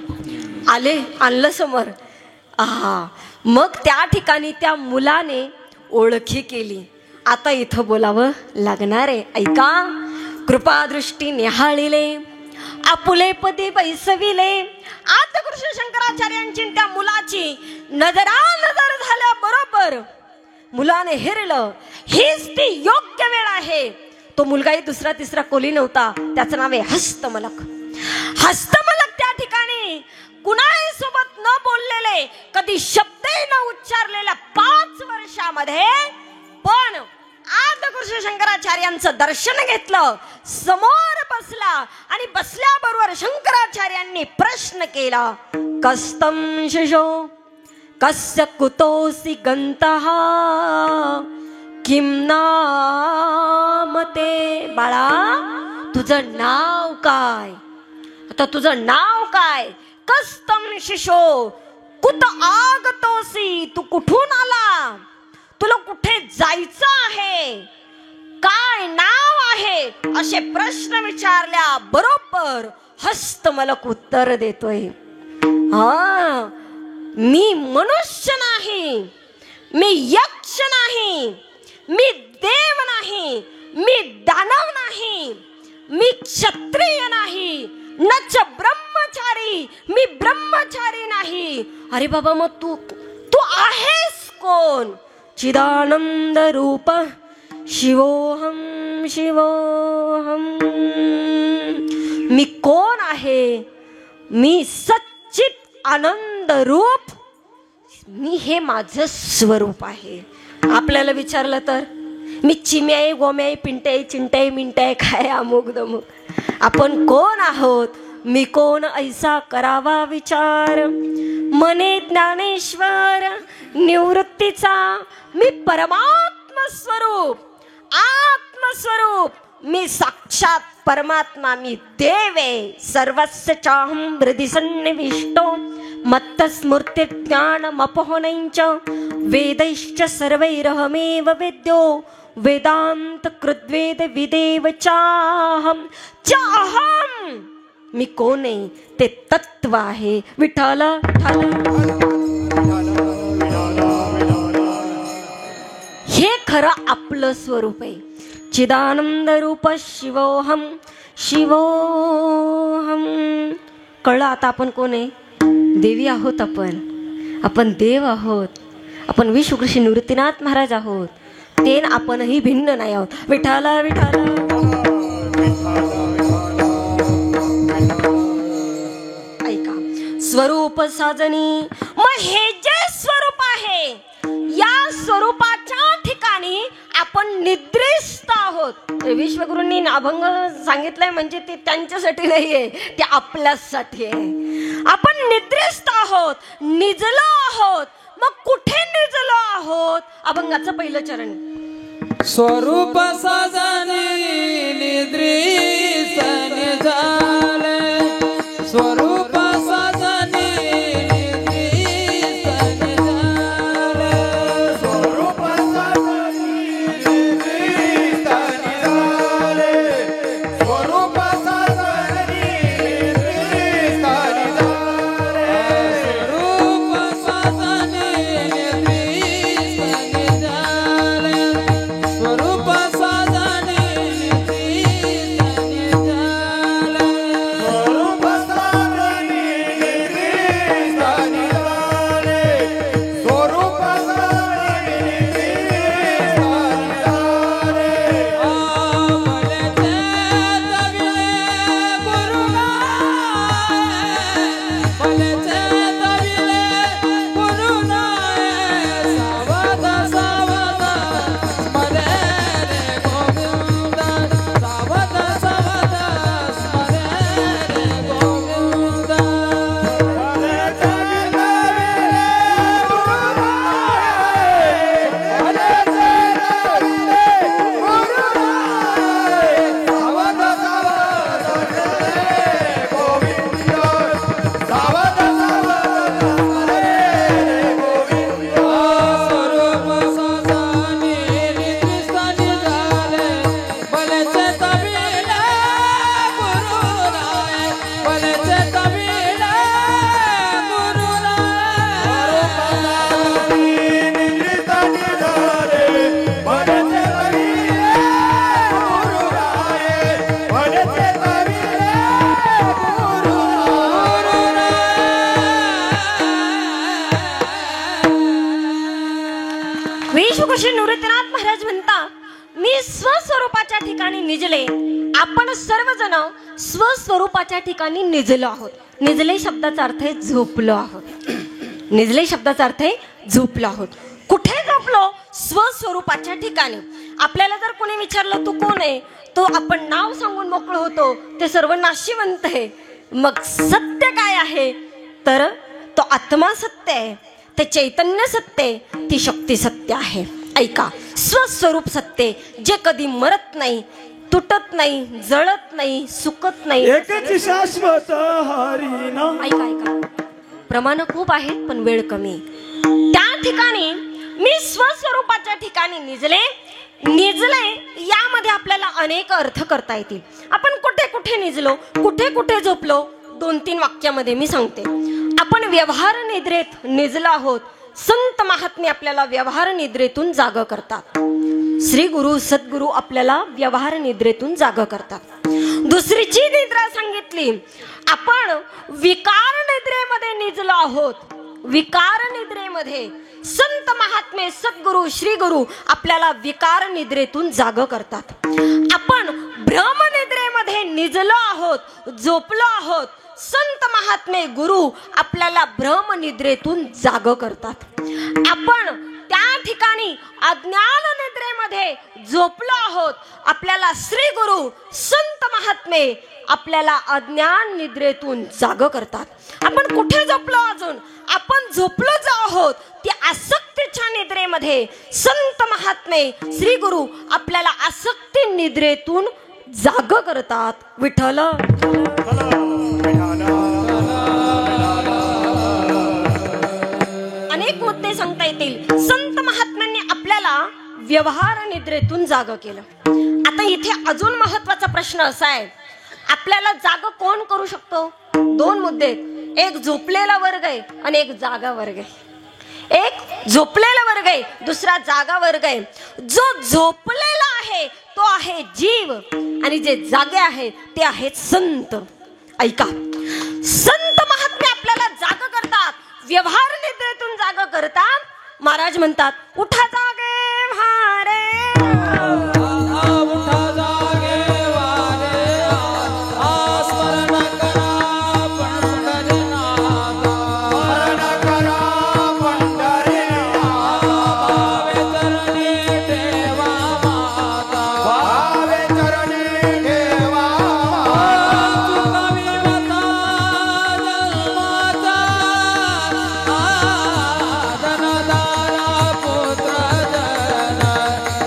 आले, आणलं समोर. मग त्या ठिकाणी त्या मुलाने ओळखी केली. आता इथं बोलावं लागणार आहे. ऐका, कृपादृष्टी निहाळिले, आपुले पदी बैसविले. आद्य गुरु श्री शंकराचार्यांची त्या मुलाची नजर झाल्या बरोबर मुलाने हेरलं, हीच ती योग्य वेळ आहे. तो मुलगाही 2रा 3रा कोली नव्हता, त्याचं नाव आहे हस्तमलक. हस्तमलक त्या ठिकाणी कुणाही सोबत न बोललेले, कधी शब्दही न उच्चारलेल्या 5 वर्षामध्ये, पण आद्य गुरु श्री शंकराचार्यांचं दर्शन घेतलं, समोर बसला आणि बसल्याबरोबर शंकराचार्यांनी प्रश्न केला, कस्तम शिशो कस्य कुतोसी गंतः किम नाम ते. बाळा, तुझं नाव काय? आता तुझं नाव काय? कस्तम शिशो, कुत आगतोसी, तू कुठून आला, तुला कुठे जायचं आहे, काय नाव आहे, असे प्रश्न विचारल्या बरोबर हस्तमलक उत्तर देतोय, मी मनुष्य नाही, मी यक्ष नाही, मी देव नाही, मी दानव नाही, मी क्षत्रिय नाही, नच ब्रह्मचारी, मी ब्रह्मचारी नाही. अरे बाबा, मग तू आहेस कोण? चिदानंद रूप शिवोहम शिवोहम. मी कोण आहे? मी सच्चित आनंद रूप, मी हे माझं स्वरूप आहे. आपल्याला विचारलं तर मी चिम्या आहे, गोम्या आहे, पिंट्या आहे, चिंट्या आहे, मिंट्या आहे, काय अमुक दमुक. आपण कोण आहोत? मी कोण ऐसा करावा विचार, मने ज्ञानेश्वर निवृत्तीचा. मी परमात्म स्वरूप, आत्मस्वरूप, मी साक्षात परमात्मा, मी देव आहे. सर्वस्य चाहं हृदि सन्निविष्टो मत्तस्मृती ज्ञानमपहनञ्च वेदैश्च सर्वैरहमेव वेद्यो वेदांत कृद्वेद विदेव चाहं चाहं. मी कोण आहे ते तत्व आहे. विठ्ठल हे खरं आपलं स्वरूप आहे. चिदानंद रूप शिवोहम शिवोहम. कळलं आता आपण कोण आहे? देवी आहोत आपण देव आहोत. आपण विश्वकृषी निवृत्तीनाथ महाराज आहोत. ते आपणही भिन्न नाही आहोत. विठाला विठाला ऐका. स्वरूप साजनी, मग हे जे स्वरूप आहे या स्वरूपाच्या ठिकाणी आपण निद्रिस्त आहोत. विश्वगुरूंनी अभंग सांगितलंय म्हणजे ते त्यांच्यासाठी नाहीये, ते आपल्यासाठी आहे. आपण निद्रिस्त आहोत, निजलो आहोत. मग कुठे निजलो आहोत? अभंगाचं पहिलं चरण. स्वरूप साजनी निद्रिस्त निजाले, स्वरूप साजनी निद्रिस्त निजाले, स्वरूप साजनी निद्रिस्त निजाले, स्वरूप साजनी निद्रिस्त निजाले, स्वरूप साजनी निद्रिस्त निजाले, स्वरूप साजनी निद्रिस्त निजाले, स्वरूप साजनी निद्रिस्त निजाले, स्वरूप साजनी निद्रिस्त निजाले. भलेचे तविले गुरु नाय, भलेचे तविले गुरु नाय, सावध सावध स्मरे रे गोविंद, सावध सावध स्मरे रे गोविंद. भलेचे तविले गुरु नाय, भलेचे तविले गुरु नाय, सावध सावध स्मरे रे गोविंद, सावध सावध स्मरे रे गोविंद. स्वरूप साजनी निद्रिस्त निजाले, भलेचे तविले गुरु नाय, भलेचे तविले गुरु नाय. निद्रिस्त निजाले, भलेचे तविले गुरु नाय, भलेचे तविले गुरु नाय. विश्वकृषी निवृत्तीनाथ महाराज म्हणता, मी स्वस्वरूपाच्या ठिकाणी निजले. आपण सर्वजण स्वस्वरूपाच्या ठिकाणी निजलो आहोत. निजले शब्दाचा अर्थ आहे झोपलो आहोत. निजले शब्दाचा अर्थ आहे झोपलो आहोत. कुठे झोपलो? स्वस्वरूपाच्या ठिकाणी. आपल्याला जर कोणी विचारलं तू कोण आहे, तो आपण नाव सांगून मोकळं होतो, ते सर्व नाशिवंत आहे. मग सत्य काय आहे? तर तो आत्मा सत्य आहे, ते चैतन्य सत्य आहे, ती शक्ती सत्य आहे. ऐका, स्वस्वरूप सत्य जे कधी मरत नाही, तुटत नाही, जळत नाही, सुकत नाही. एकच शाश्वत हरिना. ऐका ऐका, प्रमाण खूप आहेत पण वेळ कमी. त्या ठिकाणी मी स्वस्वरूपाच्या ठिकाणी निजले. यामध्ये आपल्याला अनेक अर्थ करता येतील. आपण कुठे कुठे निजलो, कुठे कुठे झोपलो, 2-3 वाक्यामध्ये मी सांगते. आपण व्यवहार निद्रेत निजलो आहोत. संत महात्मे आपल्याला व्यवहार निद्रेतून जाग करतात. श्री गुरु सद्गुरु आपल्याला व्यवहार निद्रेतून जाग करतात. दुसरीची निद्रा सांगितली, आपण विकार निद्रेमध्ये निजलो आहोत. विकार निद्रेमध्ये संत महात्मे सद्गुरु श्री गुरु आपल्याला विकार निद्रेतून जाग करतात. आपण भ्रम निद्रेमध्ये निजलो आहोत, झोपलो आहोत. संत महात्मे गुरु आपल्याला भ्रम निद्रेतून जाग करतात. आपण त्या ठिकाणी अज्ञान निद्रेमध्ये झोपलो आहोत. आपल्याला श्री गुरु संत महात्मे आपल्याला अज्ञान निद्रेतून जाग करतात. आपण कुठे झोपलो? अजून आपण झोपलो आहोत ती आसक्तीच्या निद्रेमध्ये. संत महात्मे श्री गुरु आपल्याला आसक्ती निद्रेतून जाग करतात. विठ्ठल अनेक मुद्दे सांगता येतील. संत महात्म्यांनी आपल्याला व्यवहार निद्रेतून जाग केलं. आता इथे अजून महत्वाचा प्रश्न असा आहे, आपल्याला जाग कोण करू शकतो? 2 मुद्दे, एक झोपलेला वर्ग आहे आणि एक जागा वर्ग आहे. एक झोपलेला वर्ग आहे, दुसरा जागा वर्ग आहे. जो झोपलेला आहे तो आहे जीव आणि जे जागे आहेत ते आहेत संत. ऐका, संत महात्मे आपल्याला जाग करतात, व्यवहार निद्रेतून जाग करतात. महाराज म्हणतात, उठा जागे भारे, उठा जागे वारे, स्मरण करा पंढरीनाथ, स्मरण करा पंढरीनाथ, भावे चरणी ठेवा माता, भावे चरणी ठेवा माता, धनदारा पुत्र धन,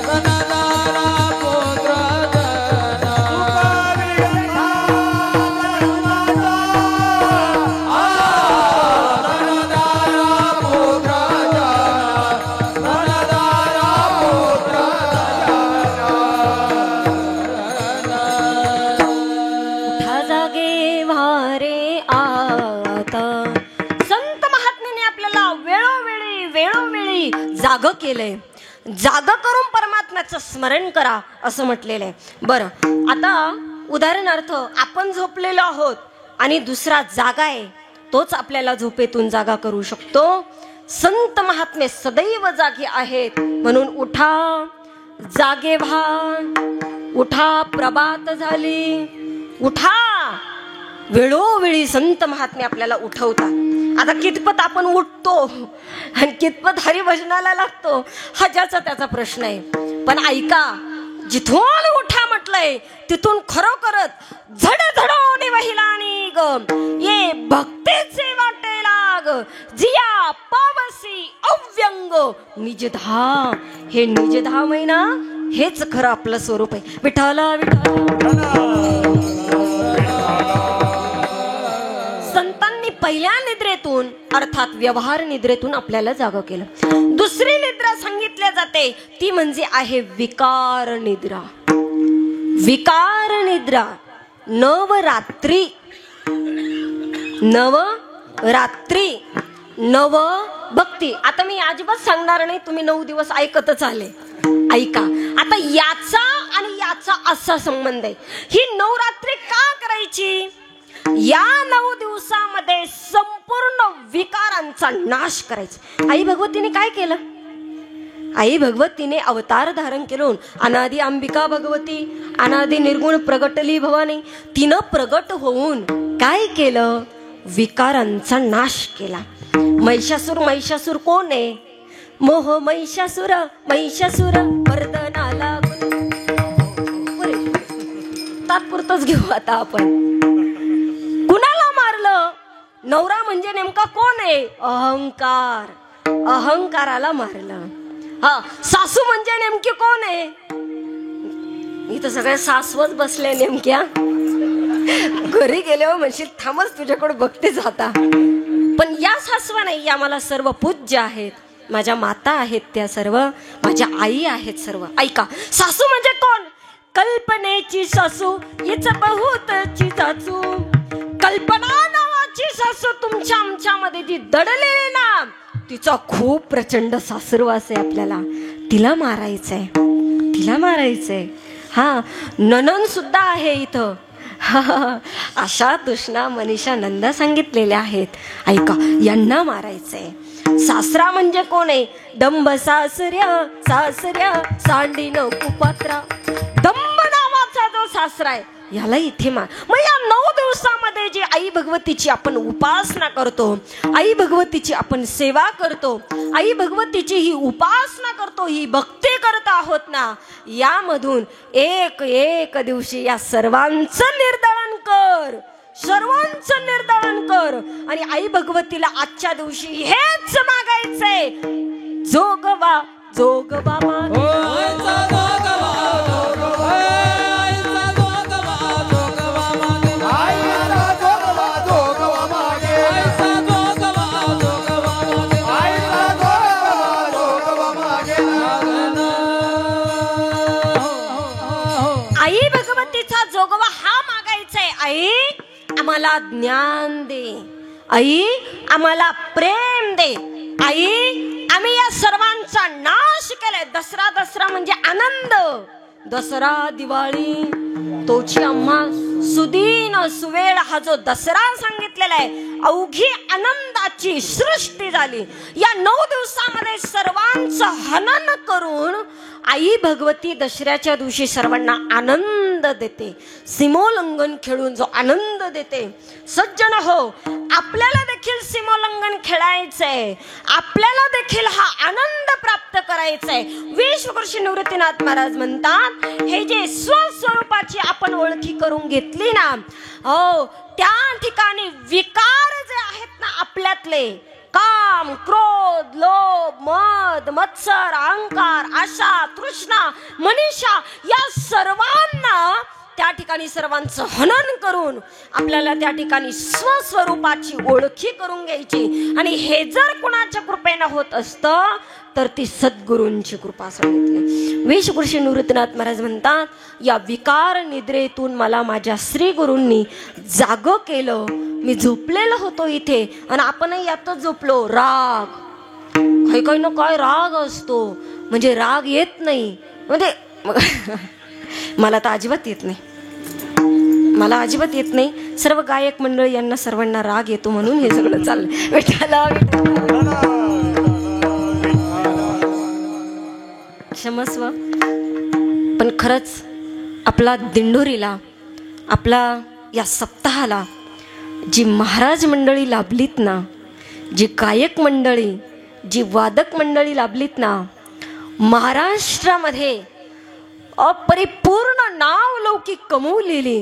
धनदारा पुत्र धन, धनदारा पुत्र धन, धनदारा पुत्र उठा जागे भारे आता. संत महात्म्याने आपल्याला वेळोवेळी जाग केलंय. जाग करून परमात्म्याचं स्मरण करा असं म्हटलेलं आहे. बरं, आता उदाहरणार्थ आपण झोपलेलो आहोत आणि दुसरा जागा आहे, तोच आपल्याला झोपेतून जागा करू शकतो. संत महात्मे सदैव जागे आहेत, म्हणून उठा जागे व्हा, उठा प्रभात झाली, उठा. वेळोवेळी संत महात्मे आपल्याला उठवतात. आता कितपत आपण उठतो आणि कितपत हरिभजनाला लागतो हा ज्याचा त्याचा प्रश्न आहे. पण ऐका, जिथून उठा म्हटलंय तिथून खरोखरच झडझडोनी वहिला निग, ये भक्तीचे वाटे लाग, जिया पावसी अव्यंग निजधा. हे निजधा महिना हेच खरं आपलं स्वरूप आहे. विठाला विठाला. संतांनी पहिल्या निद्रेतून अर्थात व्यवहार निद्रेतून आपल्याला जाग केलं. दुसरी निद्रा सांगितल्या जाते ती म्हणजे आहे विकार निद्रा. विकार निद्रा नवरात्री, नवरात्री, नव भक्ती. आता मी अजिबात सांगणार नाही, तुम्ही 9 दिवस ऐकतच आले. ऐका, आता याचा आणि याचा असा संबंध आहे. ही नवरात्री का करायची? या 9 दिवसामध्ये संपूर्ण विकारांचा नाश करायचा. आई भगवतीने काय केलं? आई भगवतीने अवतार धारण केलं. अनादी अंबिका भगवती, अनादी निर्गुण प्रगटली भवानी. तिनं प्रगट होऊन काय केलं? विकारांचा नाश केला. महिषासूर कोण आहे? मोह महिषासूर, महिषासूर मर्दनाला. तात्पुरतच घेऊ आता आपण. कुणाला मारलं? नवरा म्हणजे नेमका कोण आहे? अहंकार. अहंकाराला मारलं. हा, सासू म्हणजे नेमकी कोण आहे? इथं सगळ्या सासवच बसले नेमक्या. घरी गेल्यावर म्हणशील थांबच तुझ्याकडे बघतेच आता. पण या सासवा नाही, या मला सर्व पूज्य आहेत. माझ्या माता आहेत, त्या सर्व माझ्या आई आहेत सर्व. ऐका, सासू म्हणजे कोण? कल्पनेची सासू, हिच बहुतची सासू. कल्पना नावाची सासू तुमच्या आमच्यामध्ये जी दडलेली ना, तिचा खूप प्रचंड सासरवास आहे. आपल्याला तिला मारायचंय, तिला मारायचंय. हा, ननन सुद्धा आहे इथं. अशा तृष्णा मनीषा नंदा सांगितलेल्या आहेत. ऐका, यांना मारायचंय. सासरा म्हणजे कोण आहे? दंभ सासऱ्या, सासऱ्या सांडीन कुपात्रा. दंभ नावाचा जो सासरा आहे याला इथे मार. मग या 9 दिवसामध्ये जी आई भगवतीची आपण उपासना करतो, आई भगवतीची आपण सेवा करतो, आई भगवतीची ही उपासना करतो, ही भक्ती करत आहोत ना, यामधून एक दिवशी या सर्वांचं निर्दळन कर, सर्वांचं निर्दळन कर. आणि आई भगवतीला आजच्या दिवशी हेच मागायचंय, जोगवा जोगवा मागे. आई भगवतीचा जोगवा हा मागायचाय. आई आम्हाला ज्ञान दे, आई आम्हाला प्रेम दे, आई आम्ही या सर्वांचा नाश केलाय. दसरा म्हणजे आनंद, दसरा दिवाळी तोची आम्हा सुदीन सुवेळ हा जो दसरा सांगितलेला आहे, अवघी आनंदाची सृष्टी झाली. या 9 दिवसामध्ये सर्वांचं हनन करून आई भगवती दसऱ्याच्या दिवशी सर्वांना आनंद देते. सीमोल्लंघन खेळून जो आनंद देते. सज्जन हो, आपल्याला देखील सीमोल्लंघन खेळायचंय, आपल्याला देखील हा आनंद प्राप्त करायचाय. विश्वकृषी निवृत्तीनाथ महाराज म्हणतात, हे जे स्वस्वरूपाची आपण ओळखी करून घेतली ना, हो त्या ठिकाणी विकार जे आहेत ना आपल्यातले, काम, क्रोध, लोभ, मद, मत्सर, अहंकार, आशा, तृष्णा, मनीषा, या सर्वांना त्या ठिकाणी सर्वांचं हनन करून आपल्याला त्या ठिकाणी स्वस्वरूपाची ओळखी करून घ्यायची. आणि हे जर कुणाच्या कृपेनं होत असतं तर ती सद्गुरूंची कृपा सांगितली. विश्वकृषी निवृत्तीनाथ महाराज म्हणतात, या विकार निद्रेतून मला माझ्या श्री गुरूंनी जाग केलं. मी झोपलेलो होतो इथे आणि आपणही यातच झोपलो. राग, काही ना काय राग असतो, म्हणजे राग येत नाही, म्हणजे मला तर अजिबात येत नाही, मला अजिबात येत नाही. सर्व गायक मंडळी यांना सर्वांना राग येतो म्हणून हे सगळं चाललंय. विठ्ठला क्षमस्व. पण खरंच आपला दिंडोरीला, आपला या सप्ताहाला जी महाराज मंडळी लाभलीत ना, जी गायक मंडळी, जी वादक मंडळी लाभलीत ना, महाराष्ट्रामध्ये अपरिपूर्ण नाव लौकिक कमवलेली,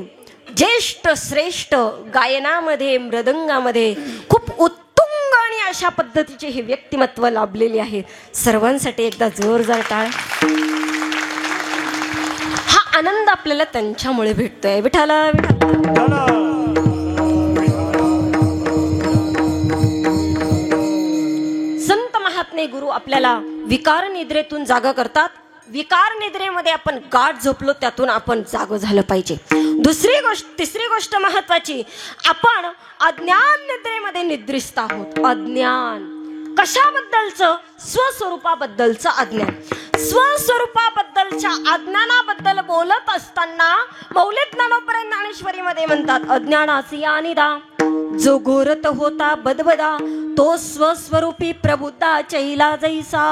ज्येष्ठ श्रेष्ठ गायनामध्ये, मृदंगामध्ये खूप उत्तुंग आणि अशा पद्धतीचे हे व्यक्तिमत्व लाभलेले आहेत. सर्वांसाठी एकदा जोरदार टाळ. हा आनंद आपल्याला त्यांच्यामुळे भेटतोय. विठाला विठाला. संत महात्मे गुरु आपल्याला विकार निद्रेतून जागा करतात. विकार निद्रेमध्ये आपण गाढ झोपलो, त्यातून आपण जागो झालं पाहिजे. तिसरी गोष्ट महत्वाची, आपण अज्ञान निद्रेमध्ये निद्रिस्त आहोत. अज्ञान कशाबद्दलचं? स्वस्वरूपाबद्दलचं अज्ञान. स्वस्वरूपाबद्दलच्या अज्ञानाबद्दल बोलत असताना मौलिक ज्ञानोपरायण ज्ञानेश्वरीमध्ये म्हणतात, अज्ञानासी अनिदा जो घोरत होता बदबदा, तो स्वस्वरूपी प्रबुद्धा चैला जैसा.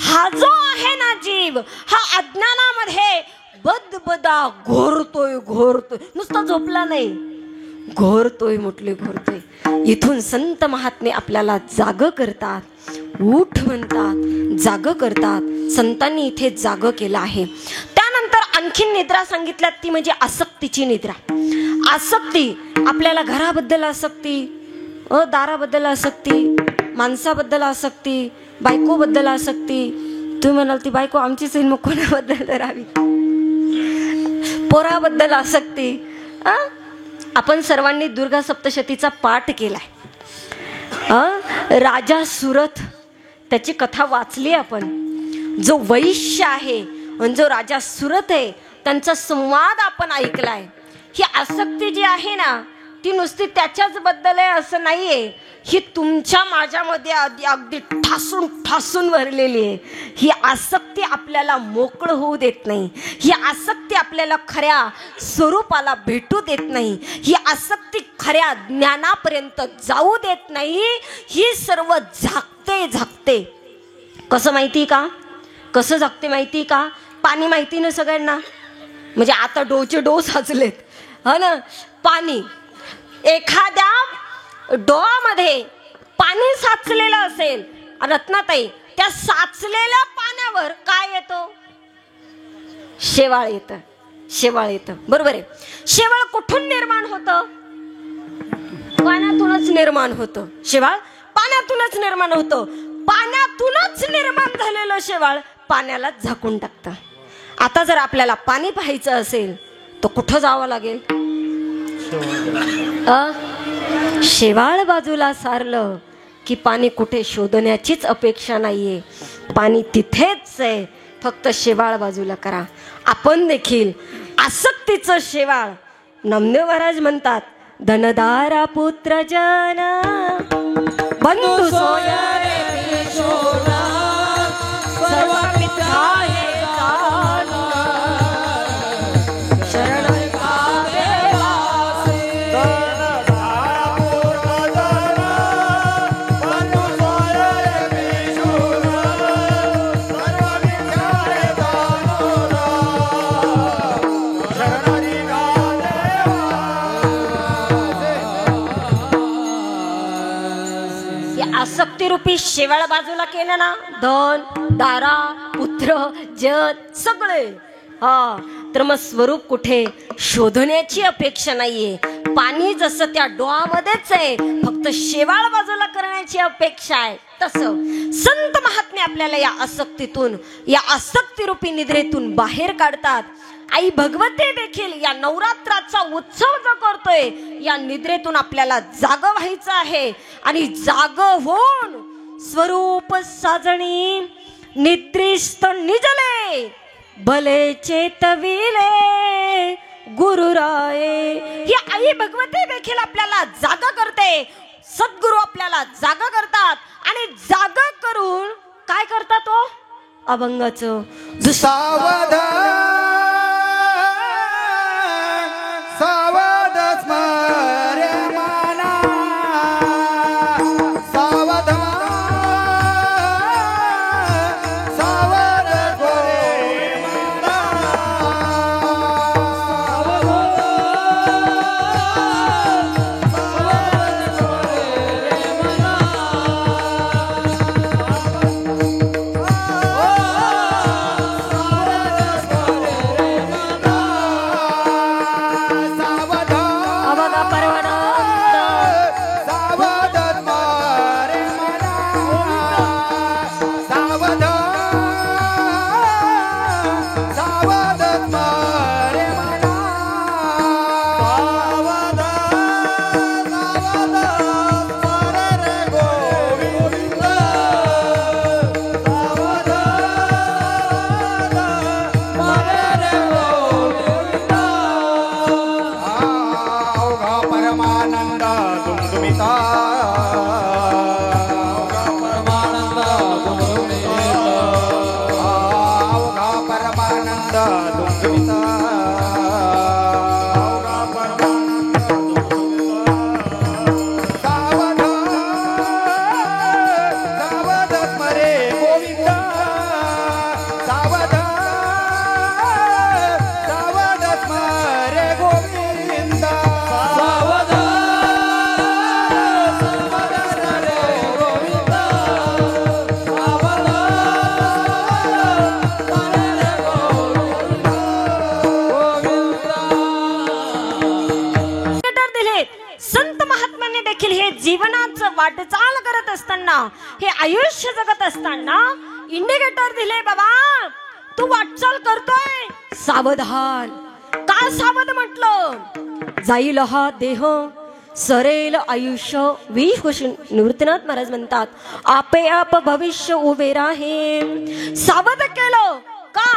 हा जो आहे ना जीव, हा अज्ञानामध्ये बदबदा घोरतोय, नुसता झोपला नाही, घोरतोय, म्हटले घोरतोय. इथून संत महात्मे आपल्याला जाग करतात, उठ म्हणतात, जाग करतात. संतांनी इथे जाग केलं आहे. त्यानंतर आणखीन निद्रा सांगितल्यात, ती म्हणजे आसक्तीची निद्रा. आसक्ती, आपल्याला घराबद्दल आसक्ती, दाराबद्दल आसक्ती, माणसाबद्दल आसक्ती, बायकोबद्दल आसक्ती. तुम्ही म्हणाल ती बायको आमचीच मग कोणाबद्दल धरावी? पोराबद्दल आसक्ती. आपण सर्वांनी दुर्गा सप्तशतीचा पाठ केलाय. राजा सुरथ, त्याची कथा वाचली आपण. जो वैश्य आहे आणि जो राजा सुरथ आहे, त्यांचा संवाद आपण ऐकलाय. ही आसक्ती जी आहे ना, ती नुसती त्याच्याच बद्दल आहे असं नाहीये. ही तुमच्या माझ्यामध्ये अगदी ठासून ठासून भरलेली आहे. ही आसक्ती आपल्याला मोकळं होऊ देत नाही. ही आसक्ती आपल्याला खऱ्या स्वरूपाला भेटू देत नाही. ही आसक्ती खऱ्या ज्ञानापर्यंत जाऊ देत नाही. ही सर्व झाकते. कसं माहिती का? कसं झाकते माहिती का? पाणी माहिती ना सगळ्यांना, म्हणजे आता डो साचलेत, हो ना. पाणी, एखाद्या डोळ्यामध्ये पाणी साचलेलं असेल, रत्नाताई, त्या साचलेल्या पाण्यावर काय येतो? शेवाळ येतं. बरोबर आहे. शेवाळ कुठून निर्माण होतं? पाण्यातूनच निर्माण होतं. शेवाळ पाण्यातूनच निर्माण होतं. पाण्यातूनच निर्माण झालेलं शेवाळ पाण्याला झाकून टाकतं. आता जर आपल्याला पाणी पाहायचं असेल तर कुठं जावं लागेल? शेवाळ बाजूला सारलं की पाणी कुठे शोधण्याचीच अपेक्षा नाहीये. पाणी तिथेच आहे, फक्त शेवाळ बाजूला करा. आपण देखील आसक्तीचं शेवाळ, नामदेव महाराज म्हणतात, धनदारा पुत्र जन बंधू सोय रे शोना, सर्व पिता हे शरण कावे या आसक्तीरूपी शेवाळ बाजूला केलं ना, धन दारा पुत्र जग सगळे, हा तर मग स्वरूप कुठे शोधण्याची अपेक्षा नाहीये. पाणी जसं त्या डोहामध्येच आहे, फक्त शेवाळ बाजूला करण्याची अपेक्षा आहे. तसं संत महात्मे आपल्याला या आसक्तीतून, या आसक्तीरूपी निद्रेतून बाहेर काढतात. आई भगवती देखील या नवरात्राचा उत्सव जो करतोय, या निद्रेतून आपल्याला जाग व्हायचं आहे. आणि जाग होऊन स्वरूप साजणी निद्रिस्त निजले भले चेतविले गुरुराये. ही आई भगवती देखील आपल्याला जागा करते. सद्गुरु आपल्याला जागा करतात आणि जागा करून काय करतात हो, अभंगाचं सावधान सावध स्मरे मना सावधान सावध स्मरे मना वाटचाल करत असताना, हे आयुष्य जगत असताना इंडिकेटर दिले, बाबा तू वाटचाल करतोय, सावधान. का सावध म्हटलं, जाईल हा देह सरेल आयुष्य. निवृत्तीनाथ महाराज म्हणतात, आपे आप भविष्य उभे राहे. सावध केलं का,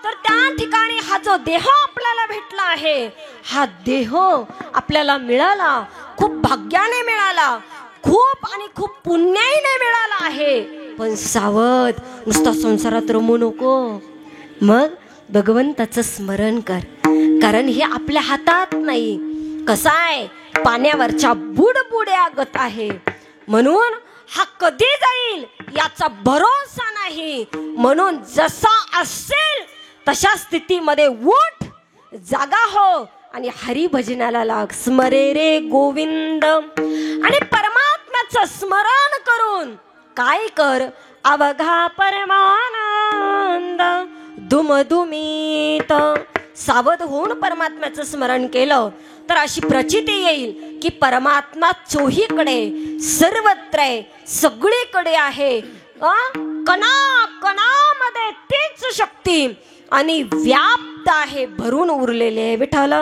तर त्या ठिकाणी हा जो देह आपल्याला भेटला आहे, हा देह आपल्याला मिळाला खूप भाग्याने मिळाला, खूप आणि खूप पुण्याने मिळाला आहे. पण सावध, नुसता संसारात रमू नको, मग भगवंताचं स्मरण कर, कारण हे आपल्या हातात नाही. कसं आहे, पाण्यावरच्या बुडबुड्या गत आहे, म्हणून हा कधी जाईल याचा भरोसा नाही. म्हणून जसा असेल तशा स्थितीमध्ये उठ, जागा हो आणि हरिभजनाला लाग. स्मरे रे गोविंद. आणि परमात्म्याचं स्मरण करून काय कर, अवघा परमानंद दुमदुमीत. सावध होऊन परमात्म्याचं स्मरण केलं तर अशी प्रचिती येईल की परमात्मा चोहीकडे, सर्वत्र आहे, सगळीकडे आहे. कणा कणामध्ये तीच शक्ती आणि व्याप्त आहे, भरून उरलेले आहे. विठ्ठल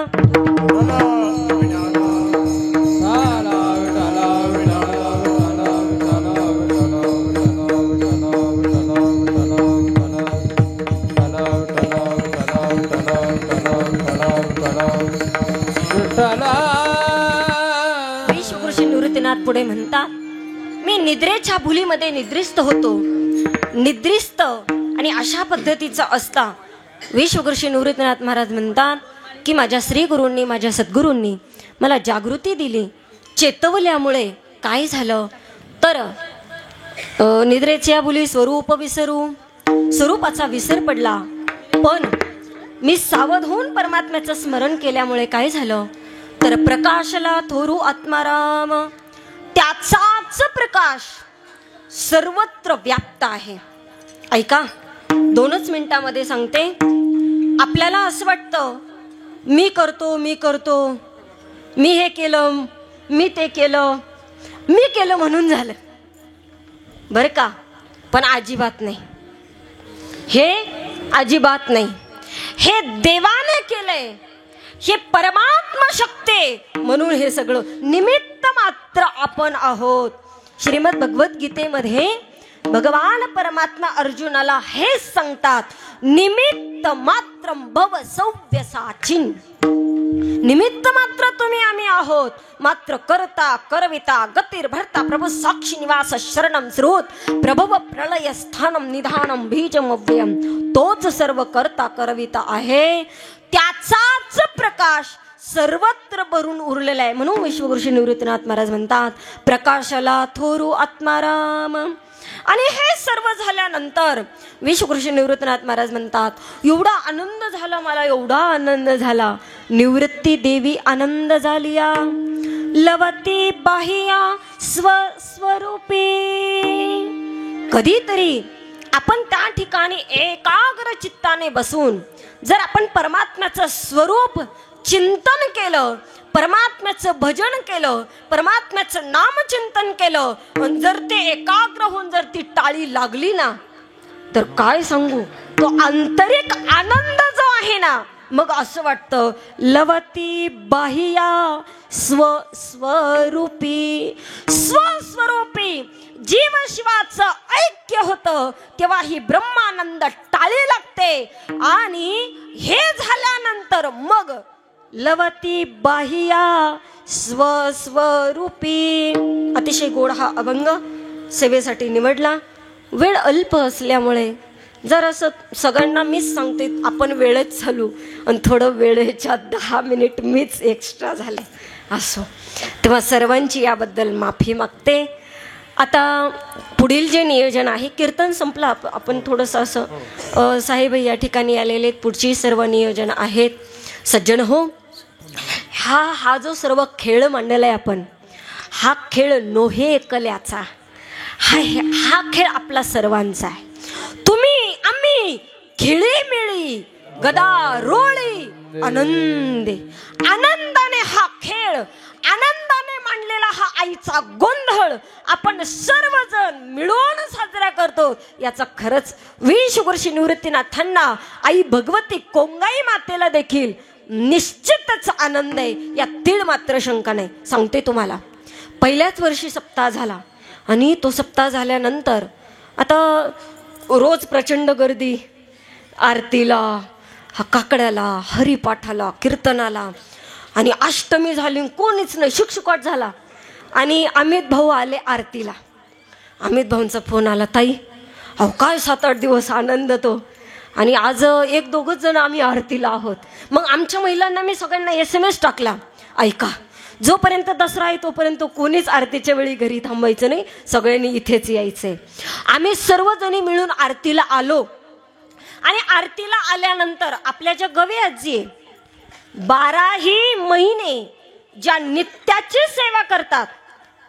विश्वकृष्ण निवृत्तीनाथ पुढे म्हणतात, मी निद्रेच्या भुलीमध्ये निद्रिस्त होतो. निद्रिस्त आणि अशा पद्धतीचा असता विश्वकृष्ण निवृत्तीनाथ महाराज म्हणतात की माझ्या श्री गुरूंनी, माझ्या सद्गुरूंनी मला जागृती दिली. चेतवल्यामुळे काय झालं तर निद्रेच्या भुली स्वरूप विसरू, स्वरूपाचा विसर पडला. पण मी सावध होऊन परमात्म्याचं स्मरण केल्यामुळे काय झालं तर प्रकाशला थोरू आत्माराम, त्याचाच प्रकाश प्रकाश सर्वत्र व्याप्त आहे. ऐका, 2च मिनिटामध्ये सांगते. आपल्याला असं वाटतं मी करतो, मी हे केलं, मी ते केलं, मी केलं म्हणून झालं, बरं का? पण अजिबात नाही, हे अजिबात नाही. हे देवाने केलंय, हे परमात्मा शक्ती म्हणून हे सगळं निमित्त मात्र आपण आहोत. श्रीमद भगवद्गीतेमध्ये भगवान परमात्मा अर्जुनाला हेच सांगतात, निमित्त मात्र भव सव्यसाचिन. निमित्त मात्र तुम्ही आम्ही आहोत, मात्र करता करविता गतिर्भर्ता प्रभू साक्षी निवास शरणम श्रोत प्रभव प्रलय स्थानम निधानम बीजम अव्ययम. तोच सर्व करता करविता आहे, त्याचाच प्रकाश सर्वत्र भरून उरलेला आहे. म्हणून विश्वगुरु श्री निवृत्तीनाथ महाराज म्हणतात, प्रकाशाला थोरू आत्माराम. आणि हे सर्व झाल्यानंतर विश्वगुरु श्री निवृत्तीनाथ महाराज म्हणतात, एवढा आनंद झाला मला, एवढा आनंद झाला. निवृत्ती देवी आनंद झालिया, लवती बाह्या स्वस्वरूपी. कधीतरी आपण त्या ठिकाणी एकाग्र चित्ताने बसून जर आपण परमात्म्याचं स्वरूप चिंतन केलं, परमात्म्याचं भजन केलं, परमात्म्याचं नामचिंतन केलं, आणि जर ते एकाग्र होऊन जर ती टाळी लागली ना, तर काय सांगू, तो आंतरिक आनंद जो आहे ना, मग असं वाटतं लवती बाह्या स्वस्वरूपी. स्वस्वरूपी जीव शिवाचं ऐक्य होतं तेव्हा ही ब्रह्मानंद टाळी लागते. आणि हे झाल्यानंतर मग लवती बाह्या स्वस्वरूपी. अतिशय गोड हा अभंग सेवेसाठी निवडला. वेळ अल्प असल्यामुळे जरासं सगळ्यांना मीच सांगते, आपण वेळेत चालू आणि थोडं वेळेच्या 10 मिनिट मीच एक्स्ट्रा झाले असो, तेव्हा सर्वांची याबद्दल माफी मागते. आता पुढील जे नियोजन आहे, कीर्तन संपलं, आपण थोडंसं असं साहेब या ठिकाणी आलेले, पुढची सर्व नियोजन आहेत. सज्जन हो, हा जो सर्व खेळ मांडलाय आपण, हा खेळ नोहे एकल्याचा, हा खेळ आपला सर्वांचा आहे. तुम्ही आम्ही खेळीमेळी गदारोळी आनंदाने हा खेळ, आनंदाने मांडलेला हा आईचा गोंधळ आपण सर्वजण मिळून साजरा करतो. याचा खरंच विश्वगुरु निवृत्तीनाथांना, आई भगवती कोंगाई मातेला देखील निश्चितच आनंद आहे, या तीळ मात्र शंका नाही. सांगते तुम्हाला, पहिल्याच वर्षी सप्ताह झाला आणि तो सप्ताह झाल्यानंतर आता रोज प्रचंड गर्दी आरतीला, काकड्याला, हरिपाठाला, कीर्तनाला. आणि अष्टमी झाली, कोणीच नाही, शुकशुकाट झाला. आणि अमित भाऊ आले आरतीला. अमित भाऊंचा फोन आला, ताई अहो काय 7-8 दिवस आनंद तो, आणि आज 1-2 जण आम्ही आरतीला आहोत. मग आमच्या महिलांना मी सगळ्यांना SMS टाकला, ऐका, जोपर्यंत दसरा आहे तोपर्यंत कोणीच आरतीच्या वेळी घरी थांबायचं नाही, सगळ्यांनी इथेच यायचंय. आम्ही सर्वजणी मिळून आरतीला आलो. आणि आरतीला आल्यानंतर आपल्या ज्या गवे आजी 12ही महिने ज्या नित्याची सेवा करतात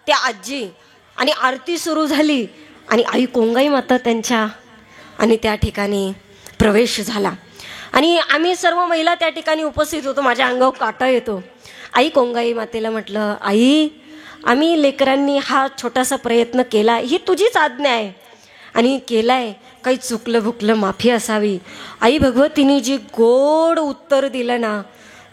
त्या आजी, आणि आरती सुरू झाली आणि आई कोंगाई माता त्यांच्या आणि त्या ठिकाणी प्रवेश झाला. आणि आम्ही सर्व महिला त्या ठिकाणी उपस्थित होतो. माझ्या अंगावर काटा येतो. आई कोंगाई मातेला म्हटलं, आई आम्ही लेकरांनी हा छोटासा प्रयत्न केला, ही तुझीच आज्ञा आहे आणि केलाय, काही चुकलं भुकलं माफी असावी. आई भगवतीने जी गोड उत्तर दिलं ना,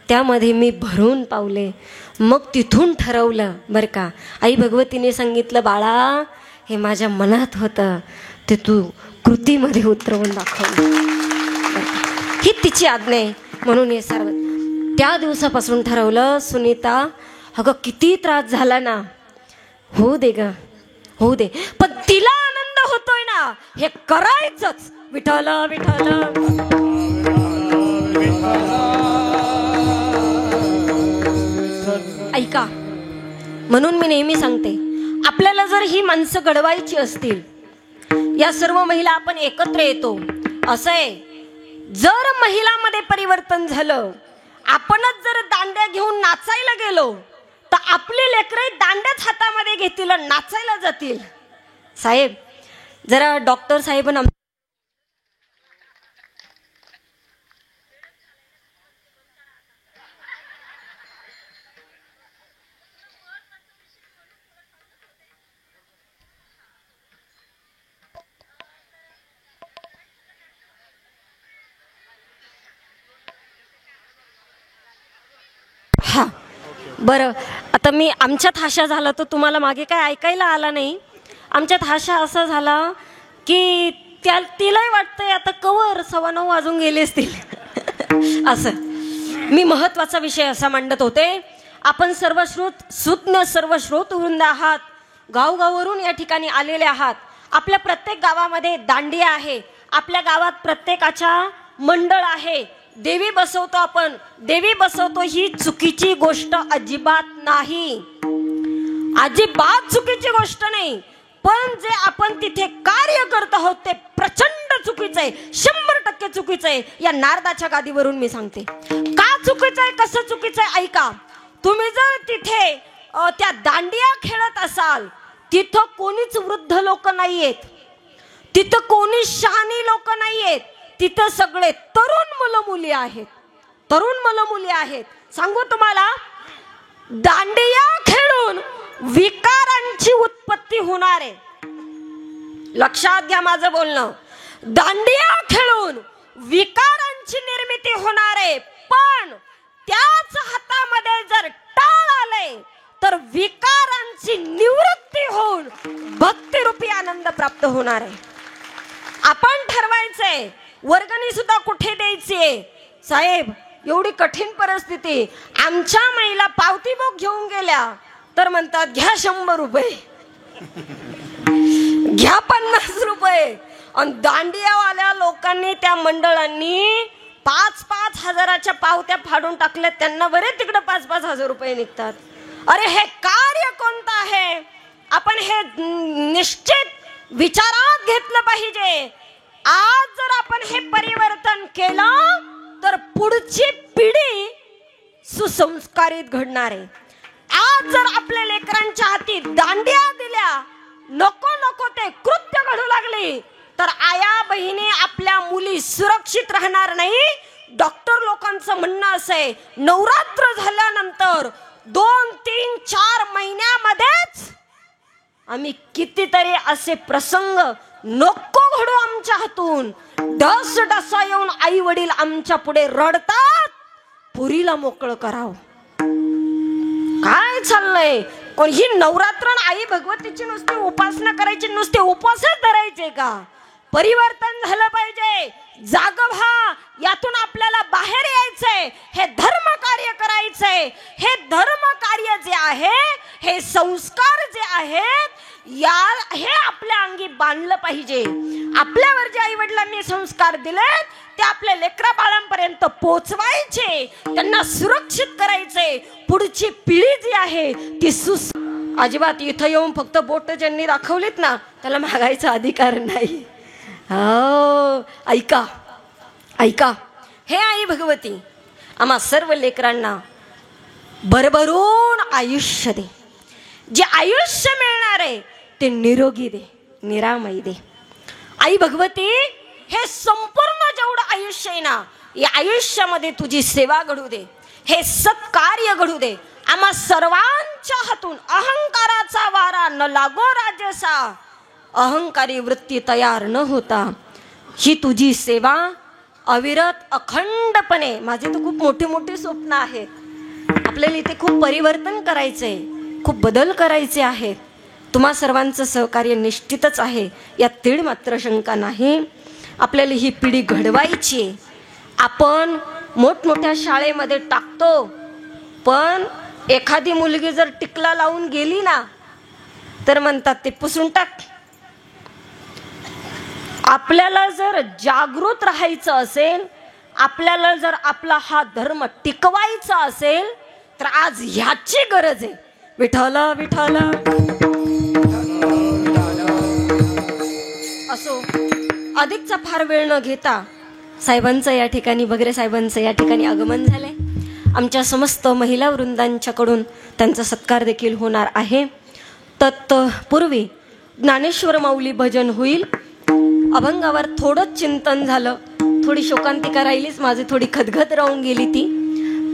त्यामध्ये मी भरून पावले. मग तिथून ठरवलं बरं का, आई भगवतीने सांगितलं, बाळा हे माझ्या मनात होतं ते तू कृतीमध्ये उतरवून दाखवलं. ही तिची आज्ञा आहे. म्हणून हे सर्व त्या दिवसापासून ठरवलं, सुनीता अगं किती त्रास झाला ना, होऊ दे ग, होऊ दे, पण तिला आनंद होतोय ना, हे करायचंच. विठ्ठल विठ्ठल. ऐका, म्हणून मी नेहमी सांगते, आपल्याला जर ही माणसं घडवायची असतील, या सर्व महिला आपण एकत्र येतो. असं आहे, जर महिलांमध्ये परिवर्तन झालं, आपणच जर दांड्या घेऊन नाचायला गेलो तर आपली लेकरे दांड्याच हातामध्ये घेतील आणि नाचायला जातील. साहेब जरा डॉक्टर साहेबांना हा बरं. आता मी आमच्यात हाशा झाला तर तुम्हाला मागे काय ऐकायला आला नाही. आमच्यात हाशा असा झाला की तिलाही वाटतंय आता कवर 9:15 वाजून गेले असतील. असं मी महत्वाचा विषय असा मांडत होते. आपण सर्व श्रोत वृंद आहात, गावगाववरून या ठिकाणी आलेले आहात. आपल्या प्रत्येक गावामध्ये दांडिया आहे, आपल्या गावात प्रत्येकाच्या मंडळ आहे. देवी बसवतो आपण, देवी बसवतो ही चुकीची गोष्ट अजिबात नाही, अजिबात चुकीची गोष्ट नाही. पण जे आपण तिथे कार्य करत आहोत ते प्रचंड चुकीचं आहे, 100% चुकीचं आहे. या नारदाच्या गादीवरून मी सांगते का चुकीचं आहे, कसं चुकीचं आहे. ऐका, तुम्ही जर तिथे त्या दांडिया खेळत असाल, तिथं कोणीच वृद्ध लोक नाहीयेत, तिथं कोणी शहाणी लोक नाहीयेत, तिथं सगळे तरुण मुलं मुली आहेत, तरुण मुलं मुली आहेत. सांगू तुम्हाला, दांडिया खेळून विकारांची उत्पत्ती होणार आहे. लक्षात घ्या माझं बोलणं. दांडिया खेळून विकारांची निर्मिती होणार आहे, पण त्याच हातामध्ये जर टाळ आले तर विकारांची निवृत्ती होऊन भक्तिरूपी आनंद प्राप्त होणार आहे. आपण ठरवायचंय वर्गणी सुद्धा कुठे द्यायची. साहेब एवढी कठीण परिस्थिती, आमच्या महिला पावती बुक घेऊन गेल्या तर म्हणतात घ्या 100 रुपये, घ्या 50 रुपये. आणि दांडियावाल्या लोकांनी, त्या मंडळांनी 5-5 हजाराच्या पावत्या फाडून टाकल्या. त्यांना बरे तिकडे 5-5 हजार रुपये निघतात. अरे हे कार्य कोणतं आहे, आपण हे निश्चित विचारात घेतलं पाहिजे. आज जर आपण हे परिवर्तन केलं तर पुढची पिढी सुसंस्कारित घडणार आहे. आज जर आपल्या लेकरांच्या हाती दांडिया दिल्या, नको नको ते कृत्य घडू लागली, तर आया बहिणी आपल्या मुली सुरक्षित राहणार नाही. डॉक्टर लोकांचं म्हणणं असं, नवरात्र झाल्यानंतर 2-3-4 महिन्यामध्येच आम्ही कितीतरी असे प्रसंग नको घडू आमच्या हातून. डसा येऊन आई वडील आमच्या पुढे रडतात, पुरीला मोकळं करावं. काय चाललंय? कोण ही नवरात्र आई भगवतीची नुसती उपासना करायची, नुसते उपवासच धरायचे का? परिवर्तन झालं पाहिजे. जाग व्हा, यातून आपल्याला बाहेर यायचंय. हे धर्म कार्य करायचंय. हे धर्म कार्य जे आहे, हे संस्कार जे आहेत, हे आपल्या अंगी बांधलं पाहिजे. आपल्यावर जे आई वडिलांनी संस्कार दिलेत ते आपल्या लेकरा बाळांपर्यंत पोहोचवायचे, त्यांना सुरक्षित करायचे. पुढची पिढी जी आहे ती अजिबात इथं येऊन फक्त बोट ज्यांनी दाखवलीत ना त्याला मागायचा अधिकार नाही. ऐका ऐका, हे आई भगवती आम्हा सर्व लेकरांना भरभरून आयुष्य दे. जे आयुष्य मिळणार आहे ते निरोगी दे, निरामय दे. आई भगवती हे संपूर्ण जेवढं आयुष्य आहे ना, या आयुष्यामध्ये तुझी सेवा घडू दे, हे सत्कार्य घडू दे. आम्हा सर्वांच्या हातून अहंकाराचा वारा न लागो राजसा, अहंकारी वृत्ती तयार न होता ही तुझी सेवा अविरत अखंडपणे. माझे तर खूप मोठे मोठे स्वप्न आहेत. आपल्याला इथे खूप परिवर्तन करायचंय, खूप बदल करायचे आहेत. तुम्हा सर्वांचं सहकार्य निश्चितच आहे, यात तीळ मात्र शंका नाही. आपल्याला ही पिढी घडवायची. आपण मोठमोठ्या शाळेमध्ये टाकतो, पण एखादी मुलगी जर टिकला लावून गेली ना तर म्हणतात ते पुसून टाक. आपल्याला जर जागृत राहायचं असेल, आपल्याला जर आपला हा धर्म टिकवायचा असेल तर आज ह्याची गरज आहे. विठ्ठल विठ्ठल असो. अधिकचा फार वेळ न घेता साहेबांचं या ठिकाणी, बगरे साहेबांचं या ठिकाणी आगमन झालंय. आमच्या समस्त महिला वृंदांच्याकडून त्यांचा सत्कार देखील होणार आहे. तत्पूर्वी ज्ञानेश्वर माऊली भजन होईल. अभंगावर थोडंच चिंतन झालं, थोडी शोकांतिका राहिलीच, माझी थोडी खदखद राहून गेली ती.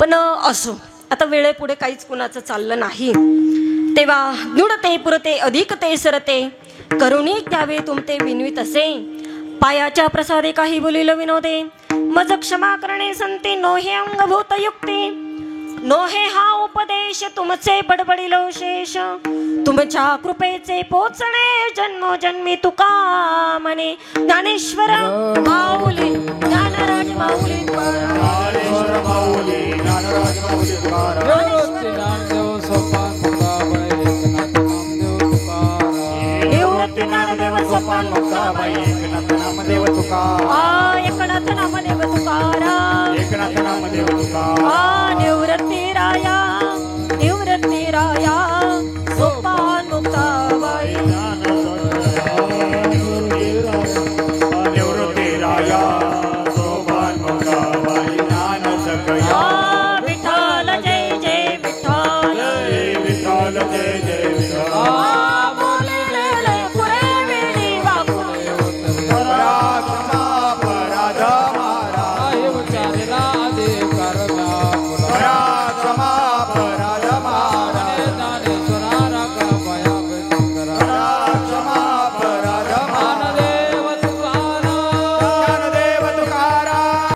पण असो, आता वेळेपुढे काहीच कुणाचं चाललं नाही. तेव्हा नुडते पुरते अधिक ते सरते, करुणी द्यावे तुमते विनवित असे. पायाच्या प्रसादे काही बोलिल विनोदे, मज क्षमा करणे संती नोहे अंगभूत युक्ती. नोहे हा उपदेश तुमचे बडबडिलो शेष, तुमच्या कृपेचे पोचणे जन्मोजन्मी तुका म्हणे. ज्ञानेश्वर माऊली ज्ञानराज माऊली निवृत्ती ज्ञानदेव सोपान मुक्ताबाई एकनाथ नामदेव तुकाराम. एकनाथ नामदेव तुकाराम. एकनाथ नामदेव तुकाराम. निवृत्ती राया